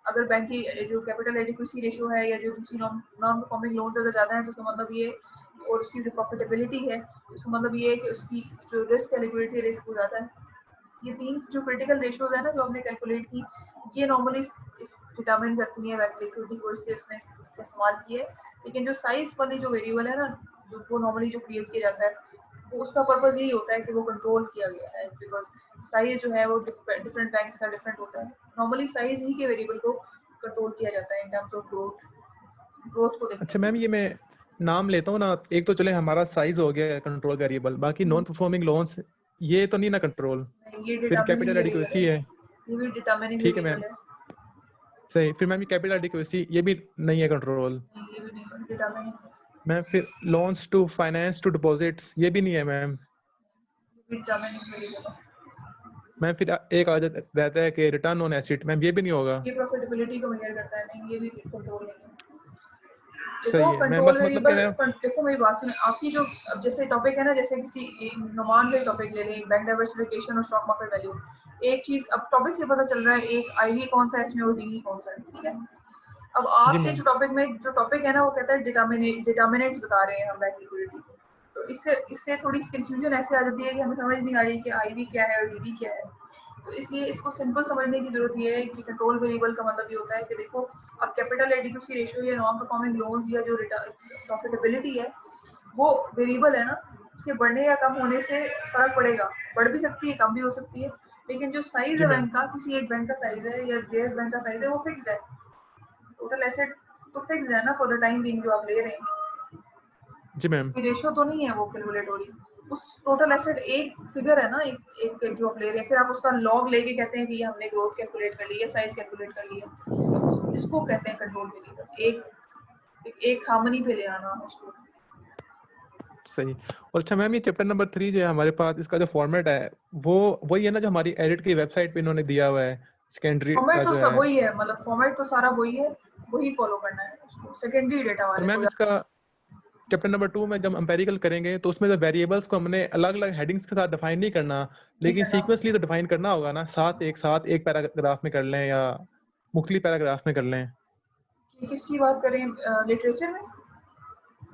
अगर बैंक की जो कैपिटल एडिक्वेसी रेशियो है या जो दूसरी नॉन परफॉर्मिंग लोन्स अगर ज़्यादा है तो उसका मतलब ये, और उसकी जो प्रॉफिटेबिलिटी है उसका मतलब ये है कि उसकी जो रिस्क है लिक्विडिटी रिस्क हो जाता है। ये 3 जो क्रिटिकल रेशियोज है ना जो हमने कैलकुलेट की, ये नॉर्मली इस डिटरमिन करती है बैंक लिक्विडिटी को, इसलिए उसने इसका इस्तेमाल किया है। लेकिन जो साइज वाली जो वेरिएबल है ना, जो वो नॉर्मली जो क्रिएट किया जाता है, वो उसका पर्पस यही होता है कि वो कंट्रोल किया गया है, बिकॉज साइज जो है वो डिफरेंट बैंक्स का डिफरेंट होता है। नॉर्मली साइज ही के वेरिएबल को कंट्रोल किया जाता है इन टर्म्स ऑफ ग्रोथ को देखने अच्छा के मैम लिए। ये मैं नाम लेता हूँ ना, एक तो चले हमारा साइज हो गया कंट्रोल वेरिएबल, बाकी नॉन परफॉर्मिंग लोन्स ये तो नहीं ना कंट्रोल, ये फिर डिटरमिनिंग कैपिटल वेरिएबल है, एडिक्वेसी है। ये भी डिटरमिनिंग ठीक है मैम। वेरिएबल है। सही। फिर मैम ये कैपिटल एडिक्वेसी ये भी नहीं है कंट्रोल। ये भी नहीं डेटा में नहीं, मैम फिर loans to finance to deposits ये भी नहीं है मैम। ये भी डेटा में नहीं मिलेगा। मैम फिर एक आ जाता रहता है कि रिटर्न ऑन एसेट, मैम ये भी नहीं होगा। ये प्रॉफिटेबिलिटी को मेजर करता है, नहीं ये भी कंट्रोल नहीं है। देखो सही है मैम, कंट्रोल बस मतलब कि वेरिएबल, मैम देखो मेरी बात सुनो, आपकी जो अब जैसे टॉपिक है ना, जैसे किसी नुमान का टॉपिक ले लें, बैंक डाइवर्सिफिकेशन और स्टॉक मार्केट वैल्यू, एक चीज अब टॉपिक से पता चल रहा है एक आईवी कौन सा है इसमें और डीवी कौन सा है, ठीक है। अब जी आपके मैम। जो टॉपिक में जो टॉपिक है ना वो कहता है डिटर्मिनेंट्स बता रहे हैं हम बैंक लिक्विडिटी, तो इससे इससे थोड़ी कंफ्यूजन ऐसे आ जाती है कि हमें समझ नहीं आ रही कि आईवी क्या है और डीवी क्या है। तो इसलिए इसको सिंपल समझने की जरूरत ये है कि कंट्रोल वेरिएबल का मतलब ये होता है कि देखो अब कैपिटल एडिक्वेसी रेशियो या नॉन परफॉर्मिंग लोन्स या जो प्रॉफिटेबिलिटी है वो वेरिएबल है ना, उसके बढ़ने या कम होने से फर्क पड़ेगा, बढ़ भी सकती है कम भी हो सकती है, लेकिन जो साइज जी है मैम। बैंक का, किसी एक बैंक का साइज है या जेएस बैंक का साइज है वो फिक्स्ड है, टोटल एसेट तो फिक्स्ड है ना फॉर द टाइम बीइंग जो आप ले रहे हैं, जी मैम। रेशियो तो नहीं है वो कैलकुलेटोरी, उस टोटल एसेट एक फिगर है ना, एक जो आप ले रहे हैं, फिर आप उसका लॉग लेके कहते हैं कि ये हमने ग्रोथ कैलकुलेट कर ली है, साइज कैलकुलेट कर लिया, तो इसको कहते हैं कंट्रोल वेरिएबल, एक हार्मनी पे ले आना उसको। सही। और अच्छा मैम ये चैप्टर नंबर 3 जो है हमारे पास, इसका जो फॉर्मेट है वो वही है ना जो हमारी एडिट की वेबसाइट पे इन्होंने दिया हुआ है, सेकेंडरी फॉर्मेट का तो जो सब है। वही है, मतलब फॉर्मेट तो सारा वही है, वही फॉलो करना है उसको, सेकेंडरी डेटा और वाले मैम को। इसका चैप्टर नंबर 2 में जब एम्पेरिकल करेंगे तो उसमें जो वेरिएबल्स को हमने अलग अलग हेडिंग्स के साथ डिफाइन नहीं करना, नहीं लेकिन करना सीक्वेंसली तो डिफाइन करना होगा ना, साथ एक पैराग्राफ में कर लें या मुख्तलिफ पैराग्राफ में कर लें। कि किसकी बात करें, लिटरेचर में।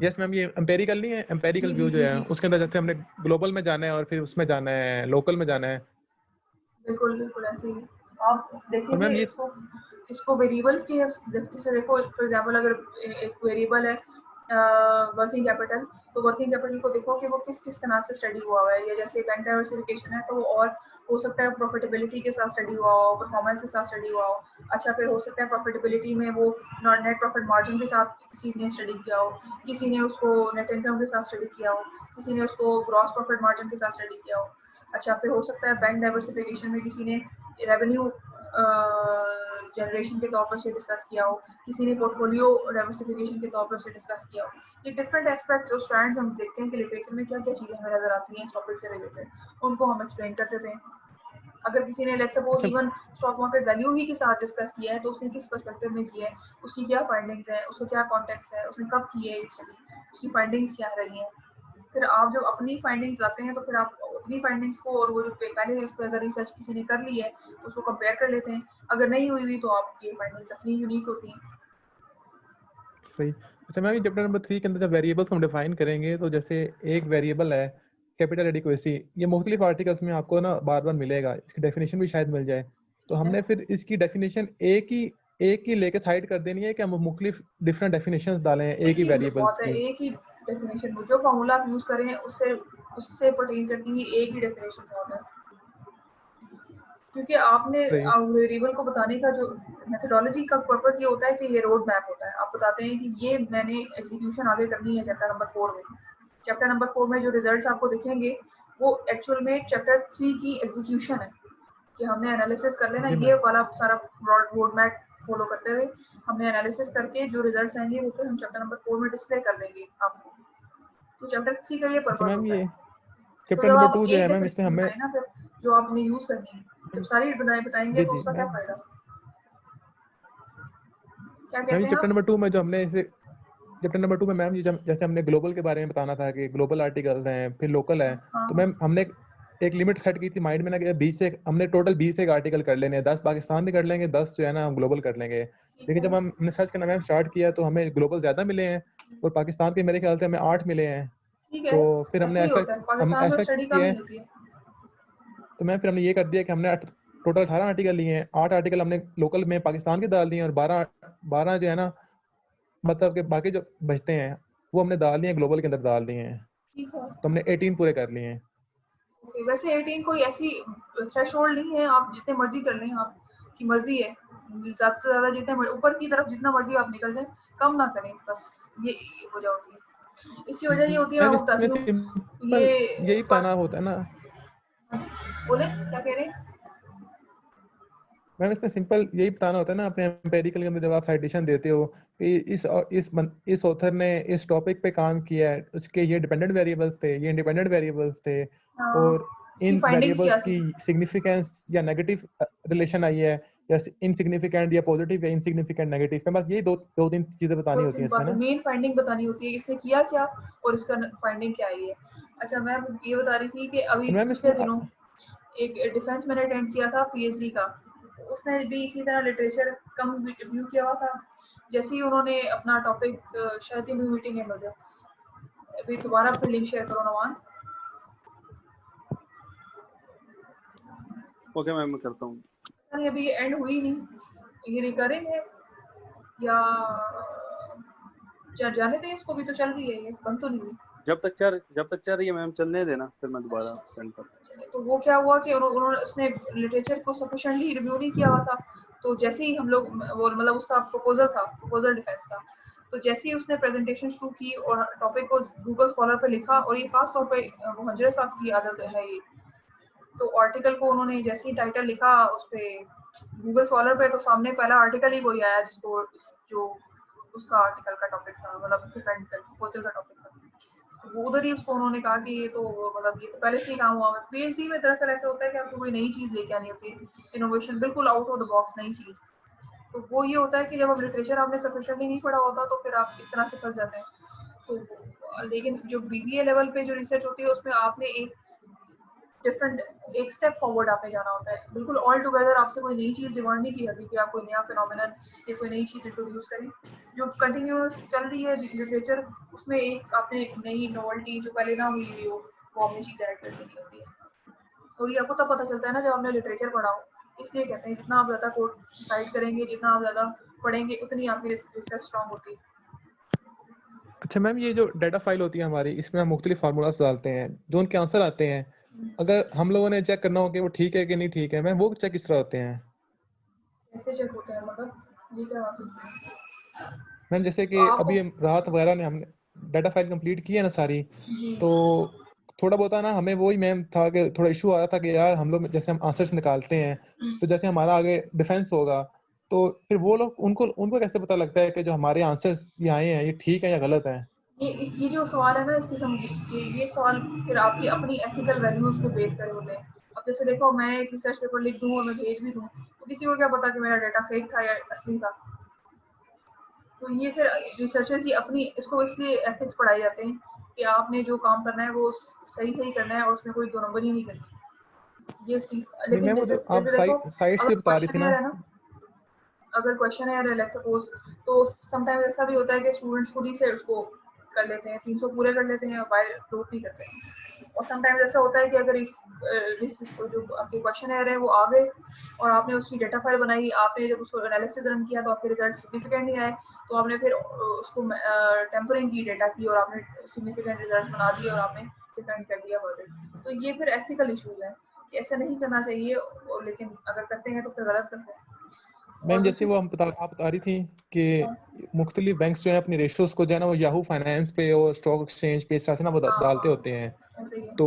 यस मैम, ये एम्पेरिकल नहीं है, एम्पेरिकल जी जी व्यू जो जी है जी उसके अंदर जैसे हमने ग्लोबल में जाना है और फिर उसमें जाना है, लोकल में जाना है। बिल्कुल बिल्कुल ऐसे ही आप और देखेंगे मैम ये इसको, इसको वेरिएबल्स की जैसे देखो फॉर एग्जांपल अगर एक वेरिएबल है वर्किंग कैपिटल, तो वर्किंग कैपिटल को देखो कि वो किस किस तरह से स्टडी हुआ है, या जैसे बैंक डाइवर्सिफिकेशन है तो वो और हो सकता है प्रॉफिटेबिलिटी के साथ स्टडी हुआ हो, परफॉर्मेंस के साथ स्टडी हुआ हो, अच्छा फिर हो सकता है प्रॉफिटेबिलिटी में वो नेट प्रॉफिट मार्जिन के साथ किसी ने स्टडी किया हो, किसी ने उसको नेट इनकम के साथ स्टडी किया हो, किसी ने उसको ग्रॉस प्रॉफिट मार्जिन के साथ स्टडी किया हो, अच्छा फिर हो सकता है बैंक डाइवर्सिफिकेशन में किसी ने रेवेन्यू जनरेशन के तौर पर से डिस्कस किया हो, किसी ने पोर्टफोलियो डाइवर्सिफिकेशन के तौर पर से डिस्कस किया हो। ये डिफरेंट एस्पेक्ट्स और स्ट्रैंड्स हम देखते हैं कि लिटरेचर में क्या क्या चीजें हमें नजर आती हैं इस टॉपिक से रिलेटेड, उनको हम एक्सप्लेन करते थे। अगर किसी ने लेट्स सपोज अच्छा। इवन स्टॉक मार्केट वैल्यू ही के साथ डिस्कस किया है तो उसने किस पर्सपेक्टिव में किया है, उसकी क्या फाइंडिंग्स है, उसका क्या कॉन्टेक्स्ट है, उसने कब की है ये स्टडी, उसकी फाइंडिंग्स क्या रही हैं। फिर आप जब अपनी फाइंडिंग्स लाते हैं तो फिर आप अपनी फाइंडिंग्स को और वो जो पहले इस पर अगर रिसर्च किसी ने कर ली है तो उसको कंपेयर कर लेते हैं, अगर नहीं हुई हुई तो आपकी फाइंडिंग्स अपनी यूनिक होती हैं। सही। अच्छा मैम ये चैप्टर नंबर 3 के अंदर जब वेरिएबल्स हम डिफाइन करेंगे तो जैसे एक वेरिएबल है कैपिटल एडिक्वेसी, ये मुख्तलिफ आर्टिकल्स में आपको ना बार बार मिलेगा, इसकी डेफिनेशन भी शायद मिल जाए, तो ठीक है, हमने फिर इसकी डेफिनेशन एक ही लेके साइड कर देनी है कि हम मुख्तलिफ डिफरेंट डेफिनेशंस डालें एक एक ही ही वेरिएबल्स बहुत है, की। एक ही डेफिनेशन जो फॉर्मूला आप यूज करें उससे उससे पर्टेन करती हुई एक ही डेफिनेशन बहुत है, क्योंकि आपने सही। वेरिएबल को बताने का जो मेथोडोलॉजी का पर्पस ये होता है कि ये रोड मैप होता है, आप बताते हैं कि ये मैंने एग्जीक्यूशन आगे करनी है चैप्टर नंबर 4 में, चैप्टर नंबर 4 में जो रिजल्ट्स आपको दिखेंगे वो एक्चुअल में चैप्टर 3 की एग्जीक्यूशन है, कि हमने एनालिसिस कर लेना जी ये मैम। वाला सारा रोड मैप फॉलो करते हुए हमने एनालिसिस करके जो रिजल्ट्स आएंगे वो फिर हम चैप्टर नंबर 4 में डिस्प्ले कर देंगे आपको, तो चैप्टर 3 का ये अच्छा पर्पस मैम होता ये है। तो चैप्टर जब नंबर आप 2 जो एक है मैम इसमें डेफिनेशन हमें। बताए ना फिर जो आपने यूज करनी है, जब सारी बताएंगे जी तो जी उसका क्या मैम। फायदा, क्या मैम कहते ये हैं चैप्टर आप। नंबर 2 में जो हमने इसे चैप्टर नंबर 2 में मैम ये जैसे हमने ग्लोबल के बारे में बताना था कि ग्लोबल आर्टिकल्स हैं फिर लोकल है, हाँ तो मैम हमने एक लिमिट सेट की थी माइंड में ना कि 20 से हमने टोटल 20 एक आर्टिकल कर लेने हैं, 10 पाकिस्तान में कर लेंगे, 10 जो है ना हम ग्लोबल कर लेंगे। ठीक लेकिन है जब हमने सर्च करना मैम स्टार्ट किया तो हमें ग्लोबल ज्यादा मिले हैं और पाकिस्तान के मेरे ख्याल से हमें 8 मिले हैं। ठीक है, तो फिर ऐसे ही होता है, हम पाकिस्तान में ऐसा स्टडी कम किया ही है, होती है। तो मैम फिर हमने ये कर दिया कि हमने टोटल 18 आर्टिकल लिए हैं, 8 आर्टिकल हमने लोकल में पाकिस्तान के डाल दिए और 12 जो है ना मतलब कि बाकी जो बचते हैं वो हमने डाल दिए ग्लोबल के अंदर डाल दिए हैं, ठीक है, तो हमने 18 पूरे कर लिए हैं। ओके, वैसे 18 कोई ऐसी थ्रेशोल्ड नहीं है, आप जितने मर्जी कर लें, आपकी मर्जी है, ज्यादा से ज्यादा जितने ऊपर की तरफ जितना मर्जी आप निकल जाए, कम ना करें बस, ये हो जाओगी। इसकी वजह ये होती है, मैं मैम आपको इसमें बताती हूँ सिंपल ये यही बताना फर्स्ट, होता है ना। बोले क्या कह रहे हैं। मैम इसमें सिंपल यही बताना होता है ना अपने एम्पेरिकल के अंदर, जब आप साइटेशन देते हो कि इस ऑथर ने इस टॉपिक पे काम किया है, उसके ये डिपेंडेंट वेरिएबल्स थे, ये इंडिपेंडेंट वेरिएबल्स थे, और उसकी इन फाइंडिंग्स क्या वेरिएबल्स थी। की सिग्निफिकेंस या नेगेटिव रिलेशन आई है, या इनसिग्निफिकेंट या पॉजिटिव या इनसिग्निफिकेंट नेगेटिव, मैं बस यही दो तीन चीजें बतानी दो होती तीन हैं इसमें बातें, ना। मेन फाइंडिंग बतानी होती है, इसने किया क्या और इसका फाइंडिंग क्या आई है। अच्छा मैं ये बता रही थी कि अभी मैम पिछले इसमें दिनों एक डिफेंस मैंने अटेंड किया था पीएचडी का, उसने भी इसी तरह लिटरेचर कम व्यू किया हुआ था। जैसे ही उन्होंने अपना टॉपिक, शायद ही मीटिंग एंड हो जाए, अभी दोबारा अपनी लिंक शेयर करो नवान। ओके मैम मैं करता हूँ। नहीं अभी ये एंड हुई नहीं, ये रिकरिंग है या जाने दें इसको, भी तो चल रही है, ये बंद तो नहीं हुई। जब तक चल रही है मैम चलने देना, फिर मैं दोबारा सेंड कर। तो वो क्या हुआ कि उन्होंने उसने लिटरेचर को सफिशिएंटली रिव्यू नहीं किया हुआ था। तो जैसे ही हम लोग वो मतलब उसका प्रपोजल डिफेंस था, तो जैसे ही उसने प्रेजेंटेशन शुरू की और टॉपिक को गूगल स्कॉलर पे लिखा, और ये खास तौर पे मुहज्जर साहब की आदत है ये, तो आर्टिकल को उन्होंने जैसे ही टाइटल लिखा उस पे गूगल स्कॉलर पे, तो सामने पहला आर्टिकल ही वही आया जिसको जो उसका आर्टिकल का टॉपिक था, मतलब डिफेंड प्रपोजल का टॉपिक था। तो वो उधर ही उसको उन्होंने कहा कि ये तो मतलब ये तो पहले से ही काम हुआ है। पीएचडी में दरअसल ऐसा होता है कि आपको कोई नई चीज लेके आनी होती है, इनोवेशन बिल्कुल आउट ऑफ द बॉक्स नई चीज। तो वो ये होता है कि जब आप लिटरेचर आपने सफिशिएंटली नहीं पढ़ा होता तो फिर आप इस तरह से फंस जाते हैं। तो लेकिन जो बीबीए लेवल पे जो रिसर्च होती है उसमें आपने एक डिफरेंट एक स्टेप फॉरवर्ड आपने जाना होता है, बिल्कुल ऑल टुगेदर आपसे कोई नई चीज डिमांड नहीं की जाती कि आप कोई नया फिनोमेनन या कोई नई चीज इंट्रोड्यूस करें। जो कंटिन्यूस चल रही है लिटरेचर, उसमें एक आपने एक नई नोवेल्टी जो पहले ना हुई हुई हो, वो आपने चीज ऐड कर देनी होती है। और ये आपको तब पता चलता है ना जब आपने लिटरेचर पढ़ा हो। इसलिए कहते हैं जितना आप ज्यादा कोड साइड करेंगे, जितना आप ज्यादा पढ़ेंगे, उतनी आपकी रिसर्च स्ट्रांग होती है। अच्छा मैम, ये जो डाटा फाइल होती है हमारी, इसमें हम मुख्तलिफ फार्मूलाज डालते हैं, जो उनके आंसर आते हैं, अगर हम लोगों ने चेक करना हो कि वो ठीक है कि नहीं ठीक है, मैम वो चेक किस तरह होते हैं? कैसे चेक होता है मतलब, ये क्या बात है? मैम जैसे तो कि आपको अभी राहत वगैरह ने हमने डाटा फाइल कंप्लीट की है ना सारी, जी तो थोड़ा बहुत ना हमें वही मैम था कि थोड़ा इशू आ रहा था कि यार हम लोग जैसे हम आंसर्स निकालते हैं, तो जैसे हमारा आगे डिफेंस होगा, तो फिर वो लोग उनको उनको कैसे पता लगता है कि जो हमारे आंसर्स ये आए हैं ये ठीक है या गलत है? ये जो सवाल है ना इसकी ये सवाल फिर आपकी अपनी एथिकल वैल्यूज को बेस करे होते हैं। अब जैसे देखो मैं एक रिसर्च पेपर लिख दूं और मैं भेज भी दूं, तो किसी को क्या पता कि मेरा डाटा फेक था या असली था। तो ये फिर रिसर्चर की अपनी, इसको इसलिए एथिक्स पढ़ाए जाते हैं कि आपने जो काम करना है वो सही सही करना है और उसमें कोई दो नंबर ही नहीं करनी ये चीज। नहीं लेकिन मैम, वो जैसे जो आप जैसे देखो, साइट्स अगर की बता रही थी क्वेश्चन ना। है ना, अगर क्वेश्चन है लेट्स सपोज, तो समटाइम्स ऐसा भी होता है कि स्टूडेंट्स खुद ही से उसको कर लेते हैं, 300 पूरे कर लेते हैं और बाय फ्लोट नहीं करते हैं। और समटाइम्स ऐसा होता है कि अगर इस जो आपके क्वेश्चन है वो आ गए और आपने उसकी डेटा फाइल बनाई, आपने जब उसको एनालिसिस रन किया तो आपके रिजल्ट सिग्निफिकेंट नहीं आए, तो आपने फिर उसको टेम्परिंग की डेटा की और आपने सिग्निफिकेंट रिजल्ट बना दिए और आपने डिफेंड कर दिया वर्डिक्ट। तो ये फिर एथिकल इशूज है कि ऐसा नहीं करना चाहिए, और लेकिन अगर करते हैं तो फिर गलत करते हैं। मैम और जैसे दूसरी वो आप बता रही थी कि मुख्तलिफ बैंक्स जो है अपनी रेशियोज को जो है ना वो याहू फाइनेंस पे और स्टॉक एक्सचेंज पे इस तरह से ना वो डालते होते हैं, ऐसे ही है। तो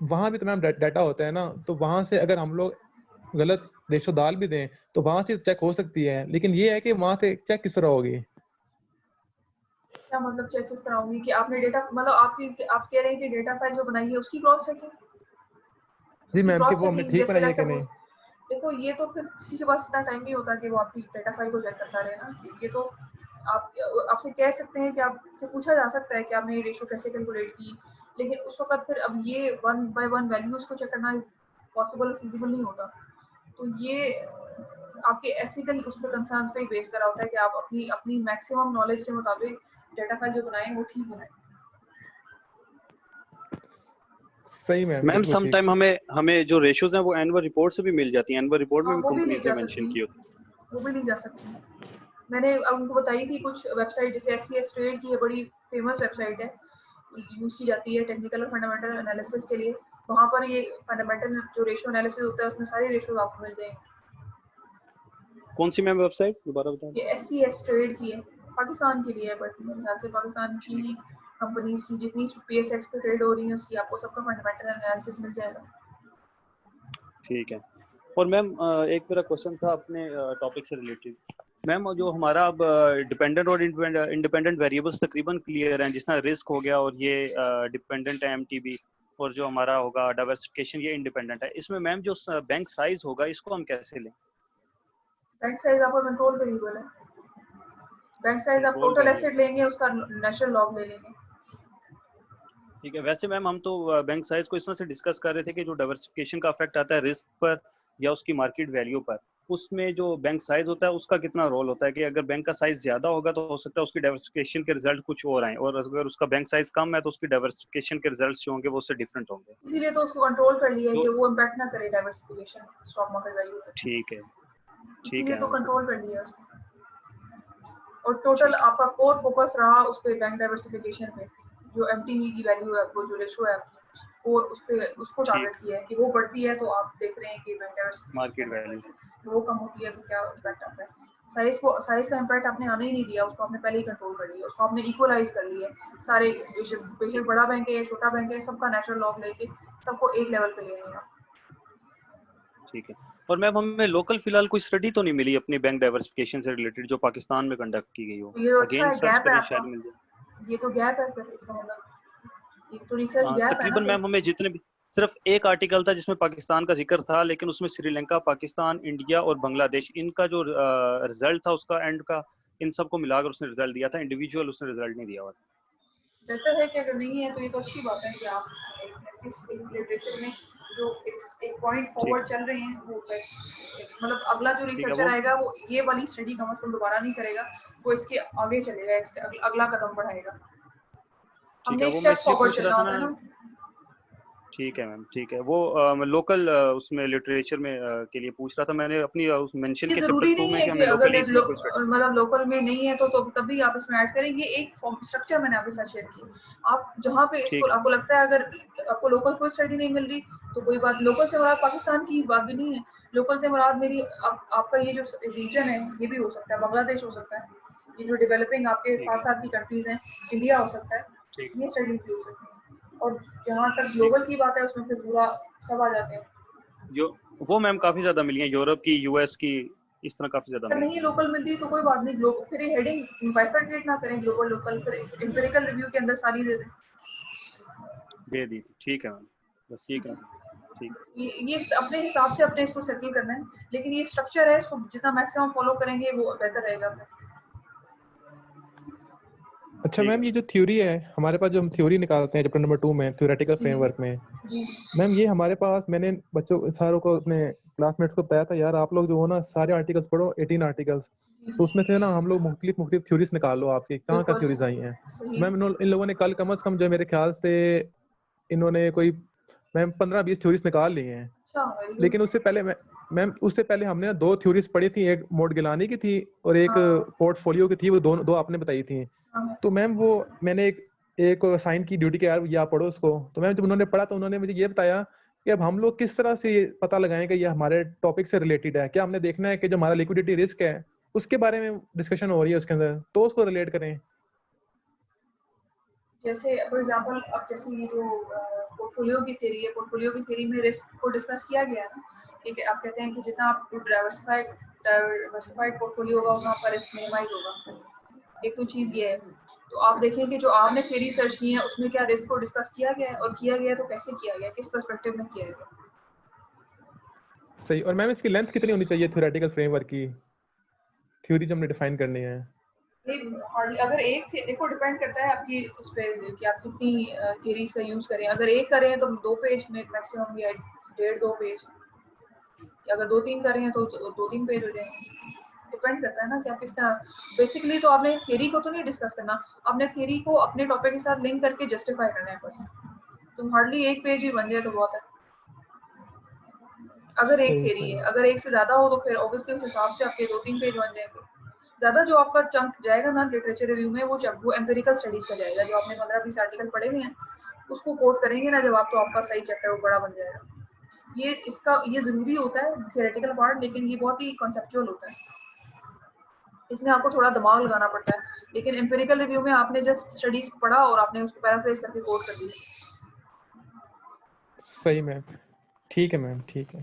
वहां भी तो मैम डाटा होता है ना, तो वहां से अगर हम लोग गलत रेशो डाल भी दें तो वहां से चेक हो सकती है, लेकिन ये है कि वहां से चेक किस तरह होगी? क्या मतलब चेक किस तरह होगी कि आपने डेटा मतलब आप कह रहे हैं कि डेटा फाइल जो बनाई है उसकी क्रॉस चेकिंग, जी उसकी मैम, कि क्रॉस वो हमने चेकिंग ठीक जैसे बनाई है लेट्स कि सपोज, नहीं? देखो ये तो फिर किसी के पास इतना टाइम नहीं होता कि वो आपकी डेटा फाइल को चेक करता रहे ना। ये तो आप आपसे कह सकते हैं कि आपसे पूछा जा सकता है कि आपने ये रेशियो कैसे कैलकुलेट की, लेकिन उस वक्त फिर अब ये वन बाय वन वैल्यूज को चेक करना पॉसिबल फिजिबल नहीं होता। तो ये आपके एथिकल उस पर कंसर्न पे ही बेस करा होता है कि आप अपनी अपनी मैक्सिमम नॉलेज के मुताबिक डेटा फाइल जो बनाएं वो ठीक बनाएं। सही मैम, मैम बिल्कुल सम ठीक। टाइम हमें जो रेशियोज हैं वो एनुअल रिपोर्ट से भी मिल जाती हैं, एनुअल रिपोर्ट में हाँ भी वो भी ली कंपनीज ने जा मेंशन सकती की है, होती वो भी ली जा सकती है। मैंने अब उनको बताई थी कुछ वेबसाइट, जैसे SCS ट्रेड की है, बड़ी फेमस वेबसाइट है, यूज की जाती है टेक्निकल और फंडामेंटल एनालिसिस के लिए। वहाँ पर ये फंडामेंटल जो रेशियो एनालिसिस होता है उसमें सारे रेशियोज आपको मिल जाएंगे। है। कौन सी मैम वेबसाइट दोबारा बताएं? ये SCS ट्रेड की है, पाकिस्तान के लिए है, बट मेरे ख्याल से पाकिस्तान की ठीक कंपनीज की जितनी PSX पे ट्रेड हो रही है उसकी आपको सबका फंडामेंटल एनालिसिस मिल जाएगा। ठीक है। और मैम एक मेरा क्वेश्चन था अपने टॉपिक से रिलेटेड। मैम जो हमारा अब डिपेंडेंट और इंडिपेंडेंट वेरिएबल्स तकरीबन क्लियर हैं, जिस तरह रिस्क हो गया और ये डिपेंडेंट है एमटीबी, और जो हमारा होगा डाइवर्सिफिकेशन ये इंडिपेंडेंट है। इसमें मैम जो बैंक साइज होगा इसको हम कैसे लें? बैंक साइज आपका कंट्रोल वेरिएबल है। बैंक साइज आप कंट्रोल टोटल वेरिएबल, एसेट लेंगे, उसका नेचुरल लॉग ले लेंगे। ठीक है। वैसे मैम हम तो बैंक साइज को इस तरह से डिस्कस कर रहे थे कि जो डाइवर्सिफिकेशन का इफेक्ट आता है रिस्क पर या उसकी मार्केट वैल्यू पर, उसमें जो बैंक साइज होता है उसका कितना रोल होता है कि अगर बैंक का साइज ज्यादा होगा तो हो सकता है उसकी डाइवर्सिफिकेशन के रिजल्ट कुछ और आए, और अगर उसका बैंक साइज कम है तो उसकी डाइवर्सिफिकेशन के रिजल्ट्स जो होंगे वो उससे डिफरेंट होंगे। इसीलिए तो उसको कंट्रोल कर लिया है तो कि वो इम्पैक्ट ना करे डाइवर्सिफिकेशन स्टॉक मार्केट वैल्यू पे। ठीक है, ठीक इसीलिए है तो मैम। कंट्रोल कर लिया उसको। और टोटल ठीक है, आपका कोर फोकस रहा उस पे बैंक डाइवर्सिफिकेशन पे, जो एमटीवी की वैल्यू है, आपको जो रेशो है आपकी कोर, उस पे उसको ठीक, टारगेट किया है कि वो बढ़ती है तो आप देख रहे हैं कि बैंक मार्केट डाइवर्सिफिकेशन वैल्यू, है, वो कम होती है तो क्या इम्पैक्ट आता है। साइज का इम्पैक्ट आपने आने ही नहीं दिया, उसको आपने पहले ही कंट्रोल कर लिया, उसको आपने इक्वलाइज कर लिया सारे, बेशक बड़ा बैंक है या छोटा बैंक है, सबका नेचुरल लॉग लेके सबको एक लेवल पे ले लेंगे आप। ठीक है। और मैम हमें लोकल फिलहाल कोई स्टडी तो नहीं मिली अपनी बैंक डाइवर्सिफिकेशन से रिलेटेड जो पाकिस्तान में कंडक्ट की गई हो? ये तो अच्छा अगेन है, सर्च गैप है करें आपका, शायद मिल जाए। ये तो गैप है फिर इसका मतलब, ये तो रिसर्च गैप है ना तकरीबन फिर। मैम हमें जितने भी, सिर्फ एक आर्टिकल था जिसमें पाकिस्तान का जिक्र था, लेकिन उसमें श्रीलंका, पाकिस्तान, इंडिया और बांग्लादेश, इनका जो रिजल्ट था उसका एंड का, इन सबको मिलाकर उसने रिजल्ट दिया था, इंडिविजुअल उसने रिजल्ट नहीं दिया हुआ था। बेहतर है कि अगर नहीं है तो ये तो अच्छी बात है कि आप ऐसी लिटरेचर में जो एक पॉइंट ठीक, फॉरवर्ड चल रहे हैं वो मतलब अगला जो ठीक है। रिसर्चर वो आएगा वो ये वाली स्टडी कम से कम दोबारा नहीं करेगा, वो इसके आगे चलेगा, अगला कदम बढ़ाएगा। ठीक है, हमने एक वो मैं स्टेप इसलिए फॉरवर्ड पूछ रहा चलना था होता है ना। ना। ठीक है मैम, ठीक है। वो लोकल उसमें लिटरेचर में के लिए पूछ रहा था मैंने, अपनी मेंशन ये किया चैप्टर जरूरी 2 नहीं में है कि कि हमें अगर लोकली इसमें कोई स्टडी। मतलब लोकल में नहीं है तो तभी आप इसमें ऐड करें। ये एक स्ट्रक्चर मैंने आपके साथ शेयर की, आप जहाँ पे इसको ठीक है, आपको लगता है अगर आपको लोकल कोई स्टडी नहीं मिल रही तो कोई बात, लोकल से मुराद पाकिस्तान की बात भी नहीं है, लोकल से मुराद मेरी आपका ये जो रीजन है ये भी हो सकता है, बांग्लादेश हो सकता है, ये जो डेवलपिंग आपके ठीक साथ है, साथ की कंट्रीज हैं, इंडिया हो सकता है, ठीक, ये स्टडीज भी हो सकती हैं। और जहाँ तक ठीक। ग्लोबल की बात है उसमें फिर पूरा सब आ जाते हैं। जो वो मैम काफी ज्यादा मिली है, यूरोप की, यूएस की, इस तरह काफी ज्यादा अगर मिली नहीं लोकल मिलती तो कोई बात नहीं, ग्लोबल फिर ये हेडिंग बाइफरकेट ना करें, ग्लोबल लोकल, फिर एम्पिरिकल रिव्यू के अंदर सारी दे दें। दे दी थी। ठीक है मैम, बस ये कर, ठीक। ये अपने हिसाब से अपने इसको सेटल करना है, लेकिन ये स्ट्रक्चर है, इसको जितना मैक्सिमम फॉलो करेंगे वो बेहतर रहेगा फिर। अच्छा ठीक है मैम, ये जो थ्योरी है हमारे पास, जो हम थ्योरी निकालते हैं चैप्टर नंबर 2 में थ्योरेटिकल जी फ्रेमवर्क में, जी मैम ये हमारे पास, मैंने बच्चों सारों को अपने क्लासमेट्स को बताया था यार, आप लोग जो हो ना सारे आर्टिकल्स पढ़ो, 18 आर्टिकल्स, जी तो उसमें से ना हम लोग मुख्तलिफ थ्योरीज निकाल लो, आपकी कहाँ का बिल्कुल थ्योरीज आई हैं। सही। मैम इन लोगों ने कल कम से कम जो मेरे ख्याल से इन्होंने कोई मैम 15-20 थ्योरीज निकाल ली हैं। अच्छा, वेरी गुड। लेकिन उससे पहले मैम उससे पहले हमने ना 2 थ्योरीज पढ़ी थी, एक मोड गिलानी की थी और एक हाँ पोर्टफोलियो की थी, वो दो आपने बताई थी। हाँ तो मैम वो मैंने एक साइन की ड्यूटी के, यार ये आप पढ़ो उसको। तो मैम जब उन्होंने पढ़ा तो उन्होंने मुझे ये बताया कि अब हम लोग किस तरह से ये पता लगाएं कि ये हमारे टॉपिक से रिलेटेड है, क्या हमने देखना है कि जो हमारा लिक्विडिटी रिस्क है उसके बारे में डिस्कशन हो रही है उसके अंदर, तो उसको रिलेट करें। जैसे फॉर एग्जांपल अब जैसे ये जो पोर्टफोलियो की थ्योरी है, पोर्टफोलियो की थ्योरी में रिस्क को डिस्कस किया गया है ना, ठीक है, आप कहते हैं कि जितना आप डाइवर्सिफाइड पोर्टफोलियो होगा उतना आपका रिस्क मिनिमाइज होगा। एक तो चीज ये है, तो आप देखें कि जो आपने थ्योरी सर्च की है उसमें क्या रिस्क को डिस्कस किया गया है, और किया गया है तो कैसे किया गया है, किस पर्सपेक्टिव में किया गया है। सही। और मैम इसकी लेंथ कितनी होनी चाहिए थ्योरेटिकल फ्रेमवर्क की, थ्योरी जो हमने डिफाइन करनी है? अगर एक देखो डिपेंड करता है आपकी उस पर कि आप कितनी थ्योरीज का यूज करें। अगर एक करें तो 2 पेज में मैक्सिमम, या 1.5-2 पेज, या अगर 2-3 करें तो 2-3 पेज हो जाएंगे। डिपेंड करता है ना कि आप किस तरह। बेसिकली तो आपने थ्योरी को तो नहीं डिस्कस करना, आपने थ्योरी को अपने टॉपिक के साथ लिंक करके जस्टिफाई करना है बस। तो हार्डली एक पेज भी बन जाए तो बहुत है, अगर एक सही थ्योरी सही। है। अगर एक से ज्यादा हो तो फिर ऑब्वियसली उस हिसाब से आपके 2-3 पेज बन जाएंगे। ज्यादा जो आपका चंक जाएगा ना लिटरेचर रिव्यू में, वो एम्पिरिकल स्टडीज का जाएगा, जो आपने 15-20 आर्टिकल पढ़े हुए हैं उसको कोट करेंगे ना जब आप, तो आपका सही चैप्टर वो बड़ा बन जाएगा। ये जरूरी होता है थियोरेटिकल पार्ट, लेकिन ये बहुत ही कॉन्सेप्चुअल होता है, इसमें आपको थोड़ा दिमाग लगाना पड़ता है। लेकिन एम्पिरिकल रिव्यू में आपने जस्ट स्टडीज पढ़ा और आपने उसको पैराफ्रेज करके कोट कर दिया। सही मैम, ठीक है मैम, ठीक है।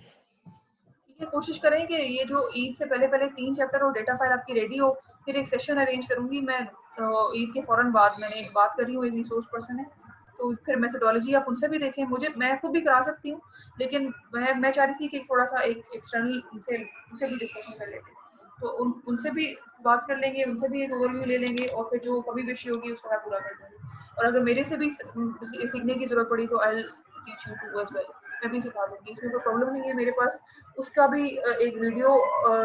ये कोशिश करें कि ये जो ईद से पहले पहले 3 चैप्टर और डेटा फाइल आपकी रेडी हो, फिर एक सेशन अरेंज करूंगी मैं ईद के फौरन बाद। मैंने एक बात करी हूँ, एक रिसोर्स पर्सन है, तो फिर मेथोडोलॉजी आप उनसे भी देखें। मैं खुद भी करा सकती हूँ, लेकिन मैं चाह रही थी कि थोड़ा सा एक एक्सटर्नल उनसे भी डिस्कशन कर लेते, तो उनसे भी बात कर लेंगे, उनसे भी एक ओवरव्यू ले लेंगे, और फिर जो कभी विषय होगी उसको मैं पूरा कर दूंगी। और अगर मेरे से भी सीखने की जरूरत पड़ी तो I teach you too as well, मैं भी सिखा दूंगी, इसमें कोई प्रॉब्लम नहीं है मेरे पास। उसका भी एक वीडियो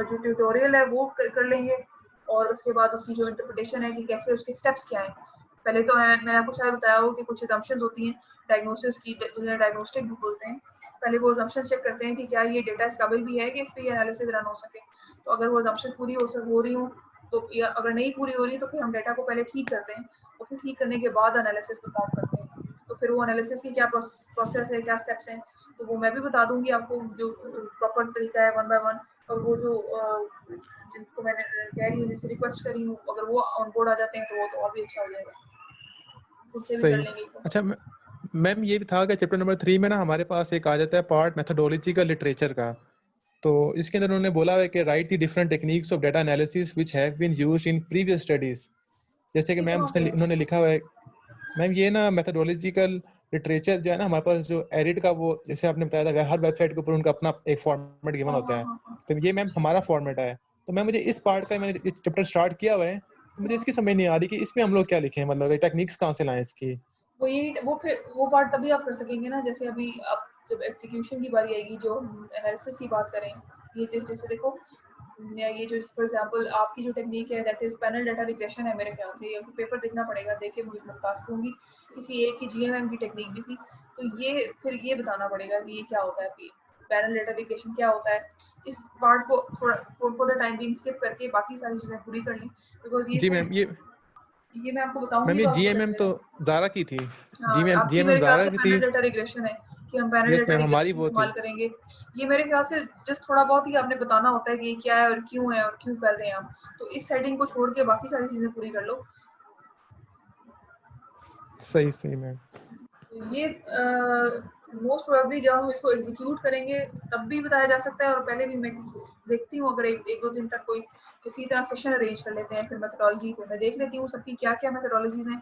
जो ट्यूटोरियल है वो कर लेंगे, और उसके बाद उसकी जो इंटरप्रिटेशन है कि कैसे उसके स्टेप्स क्या हैं। पहले तो मैंने आपको शायद बताया हो कि कुछ assumptions होती हैं डायग्नोसिस की, जिन्हें डायग्नोस्टिक भी बोलते हैं। पहले वो assumptions चेक करते हैं कि क्या ये डेटा इस काबिल भी है कि इस पे ये एनालिसिस रन हो सके। तो अगर वो assumptions पूरी हो रही हो तो, या अगर नहीं पूरी हो रही तो फिर हम डेटा को पहले ठीक करते हैं, और फिर ठीक करने के बाद एनालिसिस परफॉर्म करते हैं। तो फिर वो एनालिसिस की क्या प्रोसेस है, क्या स्टेप्स हैं, तो वो मैं भी बता दूंगी आपको, जो प्रॉपर तरीका है वन बाय वन। और वो जो जिनको मैंने कह रही हूँ, जिनसे रिक्वेस्ट करी हूँ, अगर वो ऑन बोर्ड आ जाते हैं तो वो तो और भी अच्छा हो जाएगा, उनसे भी कर सही। लेंगे। अच्छा मैम ये भी था कि चैप्टर नंबर 3 में ना हमारे पास एक आ जाता है पार्ट मेथोडोलॉजी का लिटरेचर का। तो इसके अंदर उन्होंने बोला है कि write the different techniques of data analysis which have been used in previous studies. जैसे कि ये मैम कहाँ पे है? उन्होंने लिखा हुआ है मैम, ये ना मेथोडोलॉजिकल लिटरेचर जो है ना हमारे पास, जो एडिट का, वो जैसे आपने बताया था हर वेबसाइट के ऊपर उनका अपना एक फॉर्मेट गिवन हाँ होता हाँ है। हाँ हाँ तो ये मैम हमारा फॉर्मेट है। तो मैम मुझे इस पार्ट का, मैंने ये चैप्टर स्टार्ट किया हुआ है, तो मुझे हाँ। इसकी समझ नहीं आ रही कि इसमें हम लोग क्या लिखें, मतलब टेक्निक्स कहाँ से लाएं इसकी। वो फिर वो पार्ट तभी आप कर सकेंगे ना, जैसे अभी आप जब एग्जीक्यूशन की बारी आएगी, जो एनालिसिस की बात करें, ये जैसे देखो, ये जो फॉर एग्जांपल आपकी जो टेक्निक है that is panel data regression है, मेरे ख्याल से ये पेपर देखना पड़ेगा, देख के मुझे बता दूंगी। किसी एक की जीएमएम की टेक्निक भी थी, तो ये फिर ये बताना पड़ेगा कि ये क्या होता है, पैनल डाटा रिग्रेशन क्या होता है। इस पार्ट को थोड़ा for the time being skip करके बाकी सारी चीजें पूरी कर लें, बिकॉज जी मैम, ये मैं आपको मैम बताऊंगी ये तो आपको जीएमएम तो लगेगा। जारा की थी। हाँ, आपकी जीएमएम मेरे ख्याल जारा से की थी। पैनल डाटा रिग्रेशन है, कि हम पैनल यस डाटा मैम, हमारी रिग्रेशन वो थी। इस्तेमाल करेंगे। ये मेरे ख्याल से जस्ट थोड़ा बहुत ही आपने बताना होता है कि ये क्या है और क्यों कर रहे हैं आप। तो इस हेडिंग को छोड़ के बाकी सारी चीजें पूरी कर लो। सही सही मैम। ये मोस्ट प्रोबेबली जब हम इसको एग्जीक्यूट करेंगे तब भी बताया जा सकता है, और पहले भी मैं देखती हूँ, अगर एक दो दिन तक कोई इसी तरह सेशन अरेंज कर लेते हैं, फिर मेथोडोलॉजी को मैं देख लेती हूँ सबकी क्या क्या मेथोडोलॉजीज हैं,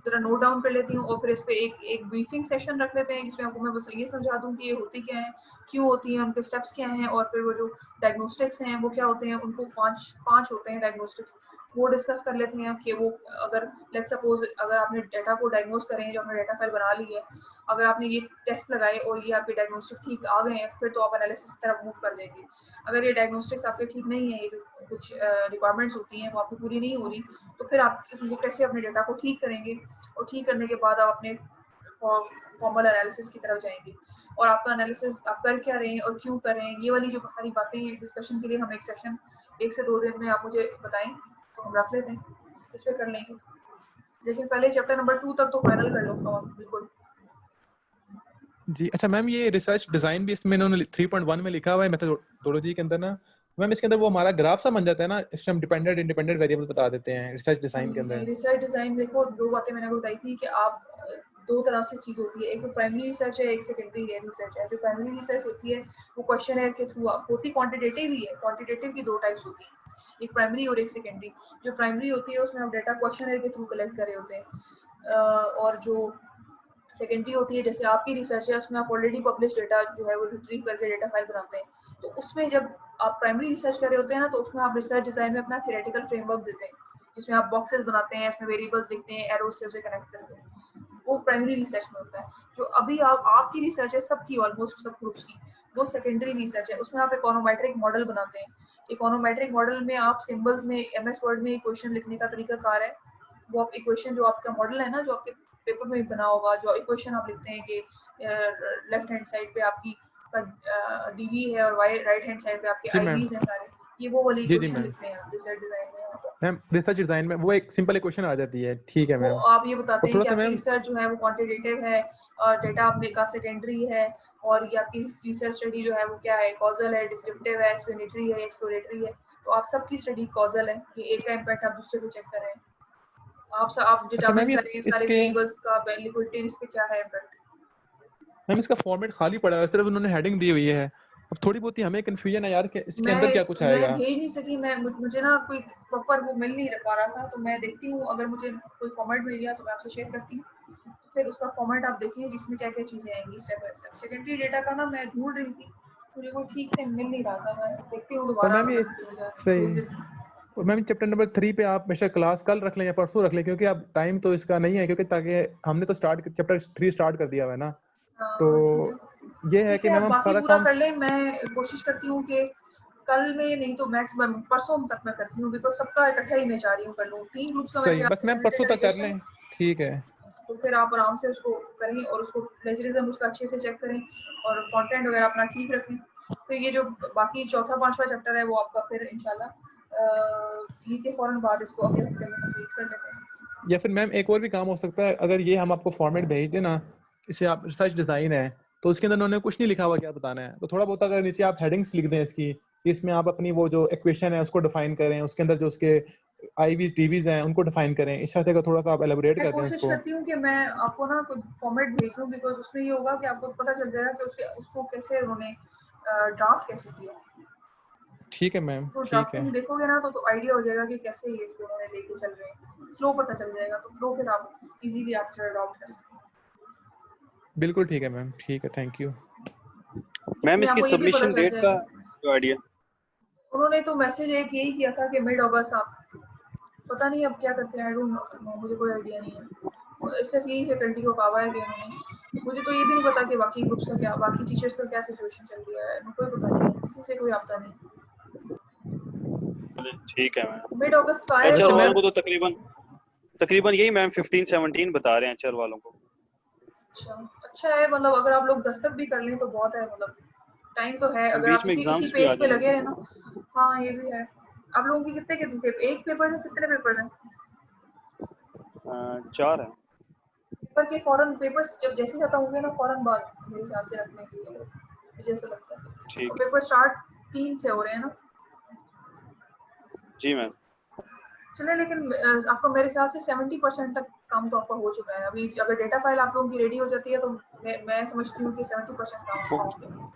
जरा नोट डाउन कर लेती हूँ, और फिर इस पे एक ब्रीफिंग सेशन रख लेते हैं जिसमें आपको मैं बस ये समझा दूँ कि ये होती क्या है, क्यों होती है, उनके स्टेप्स क्या हैं, और फिर वो जो डायग्नोस्टिक्स हैं वो क्या होते हैं, उनको पांच होते हैं डायग्नोस्टिक्स, वो डिस्कस कर लेते हैं कि वो, अगर लेट्स सपोज अगर आपने डेटा को डायग्नोस करें, जो आपने डेटा फाइल बना ली है, अगर आपने ये टेस्ट लगाए और ये आपके डायग्नोस्टिक ठीक आ गए हैं, फिर तो आप एनालिसिस की तरफ मूव कर जाएंगे। अगर ये डायग्नोस्टिक्स आपके ठीक नहीं है, ये जो कुछ रिक्वायरमेंट्स होती हैं वो आपकी पूरी नहीं हो रही, तो फिर आप उनको कैसे अपने डेटा को ठीक करेंगे, और ठीक करने के बाद आप अपने फॉर्मल एनालिसिस की तरफ जाएंगे, और आपका एनालिसिस आप कर क्या रहे हैं और क्यों कर रहे हैं, ये वाली जो सारी बातें डिस्कशन के लिए हम एक सेशन 1 से 2 दिन में आप मुझे बताएं तो हम रख लेते हैं, इस पे कर लेंगे। लेकिन पहले चैप्टर नंबर 2 तक तो फाइनल कर लो। बिल्कुल। जी अच्छा मैम, ये रिसर्च डिजाइन भी इसमें इन्होंने 3.1 में लिखा हुआ है मेथोडोलॉजी के अंदर ना। मैम इसके अंदर वो हमारा ग्राफ सा बन जाता है ना, इसमें हम डिपेंडेंट इंडिपेंडेंट वेरिएबल बता देते हैं रिसर्च डिजाइन के नहीं, अंदर। रिसर्च डिजाइन देखो, दो बातें मैंने बताई थी कि आप दो तरह से चीज होती है, एक तो प्राइमरी रिसर्च है, एक सेकेंडरी रिसर्च है। जो प्राइमरी रिसर्च होती है वो क्वेश्चनर के थ्रू होती, क्वांटिटेटिव ही है, क्वांटिटेटिव की दो टाइप्स होती हैं, एक प्राइमरी और एक सेकेंडरी। जो प्राइमरी होती है उसमें हम डेटा क्वेश्चनर के थ्रू कलेक्ट करे होते हैं, और जो सेकेंडरी होती है, जैसे आपकी रिसर्च है, उसमें आप ऑलरेडी पब्लिश डेटा जो है वो रिट्रीव करके डेटा फाइल बनाते हैं। तो उसमें जब आप प्राइमरी रिसर्च कर रहे होते हैं ना, तो उसमें आप रिसर्च डिजाइन में अपना थियोरेटिकल फ्रेमवर्क देते हैं, जिसमें आप बॉक्सेस बनाते हैं, इसमें वेरिएबल्स लिखते हैं, एरोस से उसे कनेक्ट करते हैं। वो प्राइमरी रिसर्च में होता है। जो अभी आपकी रिसर्च है सबकी, ऑलमोस्ट सब ग्रुप्स की, वो सेकेंडरी रिसर्च है। उसमें आप इकोनोमेट्रिक मॉडल बनाते हैं। इकोनोमेट्रिक मॉडल में आप सिंबल्स में, एमएस वर्ड में इक्वेशन लिखने का तरीका कार है। वो आप इक्वेशन, जो आपका मॉडल है ना, जो आपके पेपर में बना होगा, जो इक्वेशन आप लिखते हैं कि लेफ्ट हैंड साइड पे आपकी डीवी है और राइट हैंड साइड पे आपके जी मैम। आईवीज हैं सारे, ये वो वाली जी इक्वेशन मैम। लिखते हैं आप रिसर्च डिजाइन में यहाँ पर। मैम रिसर्च डिजाइन में वो एक सिंपल इक्वेशन आ जाती है, ठीक है वो मैम। आप ये बताते और हैं थोड़ा कि सा आपकी मैम, रिसर्च जो है वो क्वांटिटेटिव है, और डेटा आपने का सेकेंडरी है, और ये आपकी रिसर्च स्टडी जो है वो क्या है, कॉजल है, डिस्क्रिप्टिव है, एक्सप्लेनेटरी है, एक्सप्लोरेटरी है। तो आप सबकी स्टडी कॉजल है कि एक का इम्पैक्ट आप दूसरे को चेक कर रहे हैं, आप अच्छा डिटरमिन मैम ये करें सारे इसके वेरिएबल्स का लिक्विडिटी, इस पे क्या है इम्पैक्ट। मैम इसका फॉर्मेट खाली पड़ा है, सिर्फ उन्होंने हेडिंग दी हुई है। अब थोड़ी बहुत ही हमें कंफ्यूजन है यार कि इसके मैं अंदर क्या कुछ आएगा। मैं भेज नहीं सकी, मैं मुझे ना कोई प्रॉपर वो मिल नहीं पा रहा था, तो मैं देखती हूँ अगर मुझे कोई फॉर्मेट मिल गया तो मैं आपसे शेयर करती हूँ। फिर उसका फॉर्मेट आप देखिए जिसमें क्या क्या चीज़ें आएंगी step by step. Secondary data का ना मैं ढूंढ रही थी, मुझे वो ठीक से मिल नहीं रहा था, मैं देखती हूँ और दोबारा मैम ये सही, भेज देती हूँ। और मैम चैप्टर नंबर 3 पे आप हमेशा क्लास कल रख लें या परसों रख लें, क्योंकि अब टाइम तो इसका नहीं है, क्योंकि ताकि हमने तो स्टार्ट चैप्टर 3 स्टार्ट कर दिया हुआ है ना। तो ठीक है, ये है ठीक कि है, आप मैम हम बाकी सारा पूरा काम कर लें। मैं कोशिश करती हूँ कि कल में नहीं तो मैक्सिमम परसों तक मैं करती हूँ, बिकॉज सबका इकट्ठा ही मैं चाह रही हूँ कर लूँ। 3 ग्रुप्स का मेरे सही, ख्याल बस से मैम परसों तक कर एडिशन, लें। ठीक है, तो फिर आप आराम से उसको करें और उसको प्लेजरिज्म उसका अच्छे से चेक करें और कंटेंट वगैरह अपना ठीक रखें। फिर ये जो बाकी चौथा पांचवा चैप्टर है वो आपका फिर इंशाल्लाह ईद के फौरन बाद इसको अगले हफ्ते में कंप्लीट कर लेते हैं। या फिर मैम एक और भी काम हो सकता है, अगर ये हम आपको फॉर्मेट भेज दें ना, इसे आप रिसर्च डिजाइन है तो उसके अंदर उन्होंने कुछ नहीं लिखा हुआ क्या बताना है, तो थोड़ा बहुत अगर नीचे आप हेडिंग्स लिख दें इसकी, इसमें आप अपनी वो जो इक्वेशन है उसको डिफाइन करें, उसके अंदर जो उसके आईवीज टीवीज हैं उनको डिफाइन करें, इस तरह का थोड़ा सा आप एलेबोरेट मैं कर दें कोशिश उसको। करती हूँ कि मैं आपको ना कोई फॉर्मेट भेज दूँ, बिकॉज उसमें ये होगा कि आपको पता चल जाएगा कि उसके उसको कैसे उन्होंने ड्राफ्ट कैसे किया। ठीक है मैम, तो ठीक है, ड्राफ्टिंग देखोगे ना तो आइडिया हो जाएगा कि कैसे ये इसको उन्होंने लेके चल रहे हैं, फ्लो पता चल जाएगा, तो फ्लो फिर आप इजीली आप अडॉप्ट कर सकते हैं। बिल्कुल ठीक है मैम, ठीक है, थैंक यू। मैम इसमें इसकी आपको ये भी पता सबमिशन चल डेट का जाएगा, जो आइडिया। उन्होंने तो मैसेज एक यही किया था कि मिड अगस्त, आप पता नहीं अब क्या करते हैं, आई डोंट नो, मुझे कोई आइडिया नहीं है। इससे यही फैकल्टी को कहा है कि उन्होंने, मुझे तो ये भी नहीं पता कि बाकी ग्रुप्स का क्या, बाकी टीचर्स का क्या सिचुएशन चल रही है, कोई पता नहीं है, किसी से कोई आपता नहीं। ठीक है मैम। मिड अगस्त का है एचआर वैसे तो। वालों मैम को तो तकरीबन तकरीबन यही मैम 15-17 बता रहे हैं एचआर वालों को। अच्छा, अच्छा है, मतलब अगर आप लोग 10 तक भी कर लें तो बहुत है, मतलब टाइम तो है, अगर आप बीच में इसी एग्जाम्स भी आ पेज पे लगे जाएंगे। हैं ना। हाँ ये भी है। आप लोगों की कितने पेपर, एक पेपर है, कितने पेपर हैं? 4 है। पेपर के फौरन पेपर्स जब जैसे खत्म होंगे ना फौरन बाद मेरे हिसाब से रखने के लिए, मुझे ऐसा लगता है। और ठीक है पेपर स्टार्ट 3 से हो रहे हैं ना। जी मैम। चलिए, लेकिन आपका मेरे ख्याल से 70% तक काम तो आपका हो चुका है अभी। अगर डेटा फाइल आप लोगों की रेडी हो जाती है तो मैं समझती हूँ कि 70% काम वो आपका हो गया।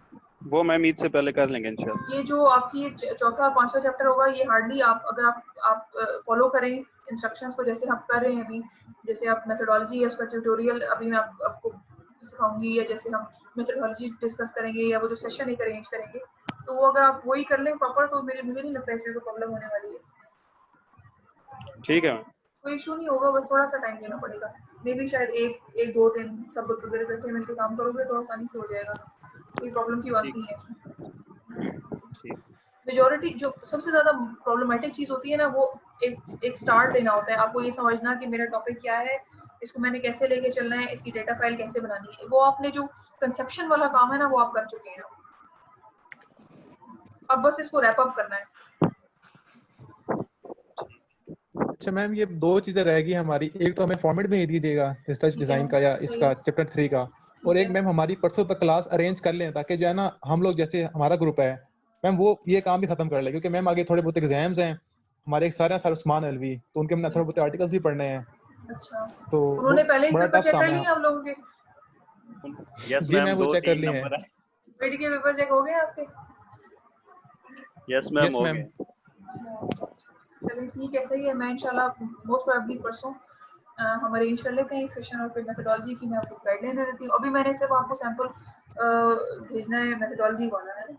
वो मैम ईद से पहले कर लेंगे इंशाल्लाह। ये जो आपकी चौथा और पांचवा चैप्टर होगा, ये हार्डली आप अगर आप फॉलो करें इंस्ट्रक्शंस को जैसे हम कर रहे हैं अभी, जैसे आप मेथोडोलॉजी या उसका ट्यूटोरियल अभी मैं आपको सिखाऊंगी, या जैसे हम मेथोडोलॉजी डिस्कस करेंगे या वो जो सेशन एक अरेंज करेंगे, तो वो अगर आप वही कर लें प्रॉपर तो मुझे नहीं लगता इसमें कोई प्रॉब्लम होने वाली है। ठीक है मैम। कोई इशू नहीं होगा, बस थोड़ा सा टाइम देना पड़ेगा। मे भी शायद एक दो दिन सब अगर इकट्ठे मिलकर काम करोगे तो आसानी से हो जाएगा, कोई प्रॉब्लम की बात ठीक नहीं है इसमें। ठीक। मेजोरिटी जो सबसे ज्यादा प्रॉब्लमेटिक चीज होती है ना, वो एक स्टार्ट देना होता है, आपको ये समझना कि मेरा टॉपिक क्या है, इसको मैंने कैसे लेके चलना है, इसकी डेटा फाइल कैसे बनानी है, वो आपने जो कंसेप्शन वाला काम है ना वो आप कर चुके हैं। अब बस इसको रैप अप करना है। अच्छा मैम, ये दो चीजें रहेगी हमारी, एक तो हमें फॉर्मेट भेज दीजिएगा रिसर्च ठीक है, डिजाइन का या सही इसका है, चैप्टर 3 का, और ठीक एक है। मैम हमारी परसों तक क्लास अरेंज कर लें, ताकि जो है ना हम लोग जैसे हमारा ग्रुप है मैम वो ये काम भी खत्म कर ले, क्योंकि मैम आगे थोड़े बहुत एग्जाम्स हैं हमारे, एक सारे सर उस्मान अलवी, तो उनके हमने थोड़े बहुत आर्टिकल्स भी पढ़ने हैं, अच्छा, तो वो उन्होंने पहले ही बड़ा पेपर टफ चेक कर काम है। लिए आप लोगों के? यस जी मैम मैम वो चेक कर 2-3 लिए हैं। नंबर है। मिड के पेपर चेक हो गए आपके? यस मैम यस हो मैम। गए। चलिए ठीक है, सही है। मैं इंशाल्लाह मोस्ट प्रोबेबली परसों हम अरेंज कर लेते हैं एक सेशन, और फिर मेथोडोलॉजी की मैं आपको गाइडलाइन दे देती हूँ। अभी मैंने सिर्फ आपको सैंपल भेजना है मेथोडोलॉजी वाला है,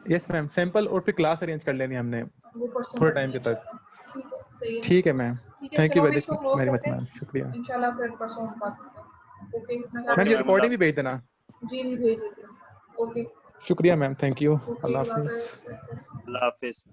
यस मैम, सैंपल और फिर क्लास अरेंज कर लेनी है हमने वो परसों थोड़े करनी टाइम है के तक। इंशाल्लाह। ठीक है, सही है। ठीक है मैम, ठीक है, थैंक चलो यू अभी इसको क्लोज वेरी मच करते मैम, शुक्रिया। हैं, इंशाल्लाह फिर परसों बात करते हैं। ओके, मैं ख्याल मैम ओके ये रखती मैम रिकॉर्डिंग अल्लाह भी भेज देना। हूँ। जी जी भेज देती हूँ। ओके शुक्रिया मैम, थैंक यू, ओके, अल्लाह अल्लाह हाफिज। हाफ़िज़। हाफिज।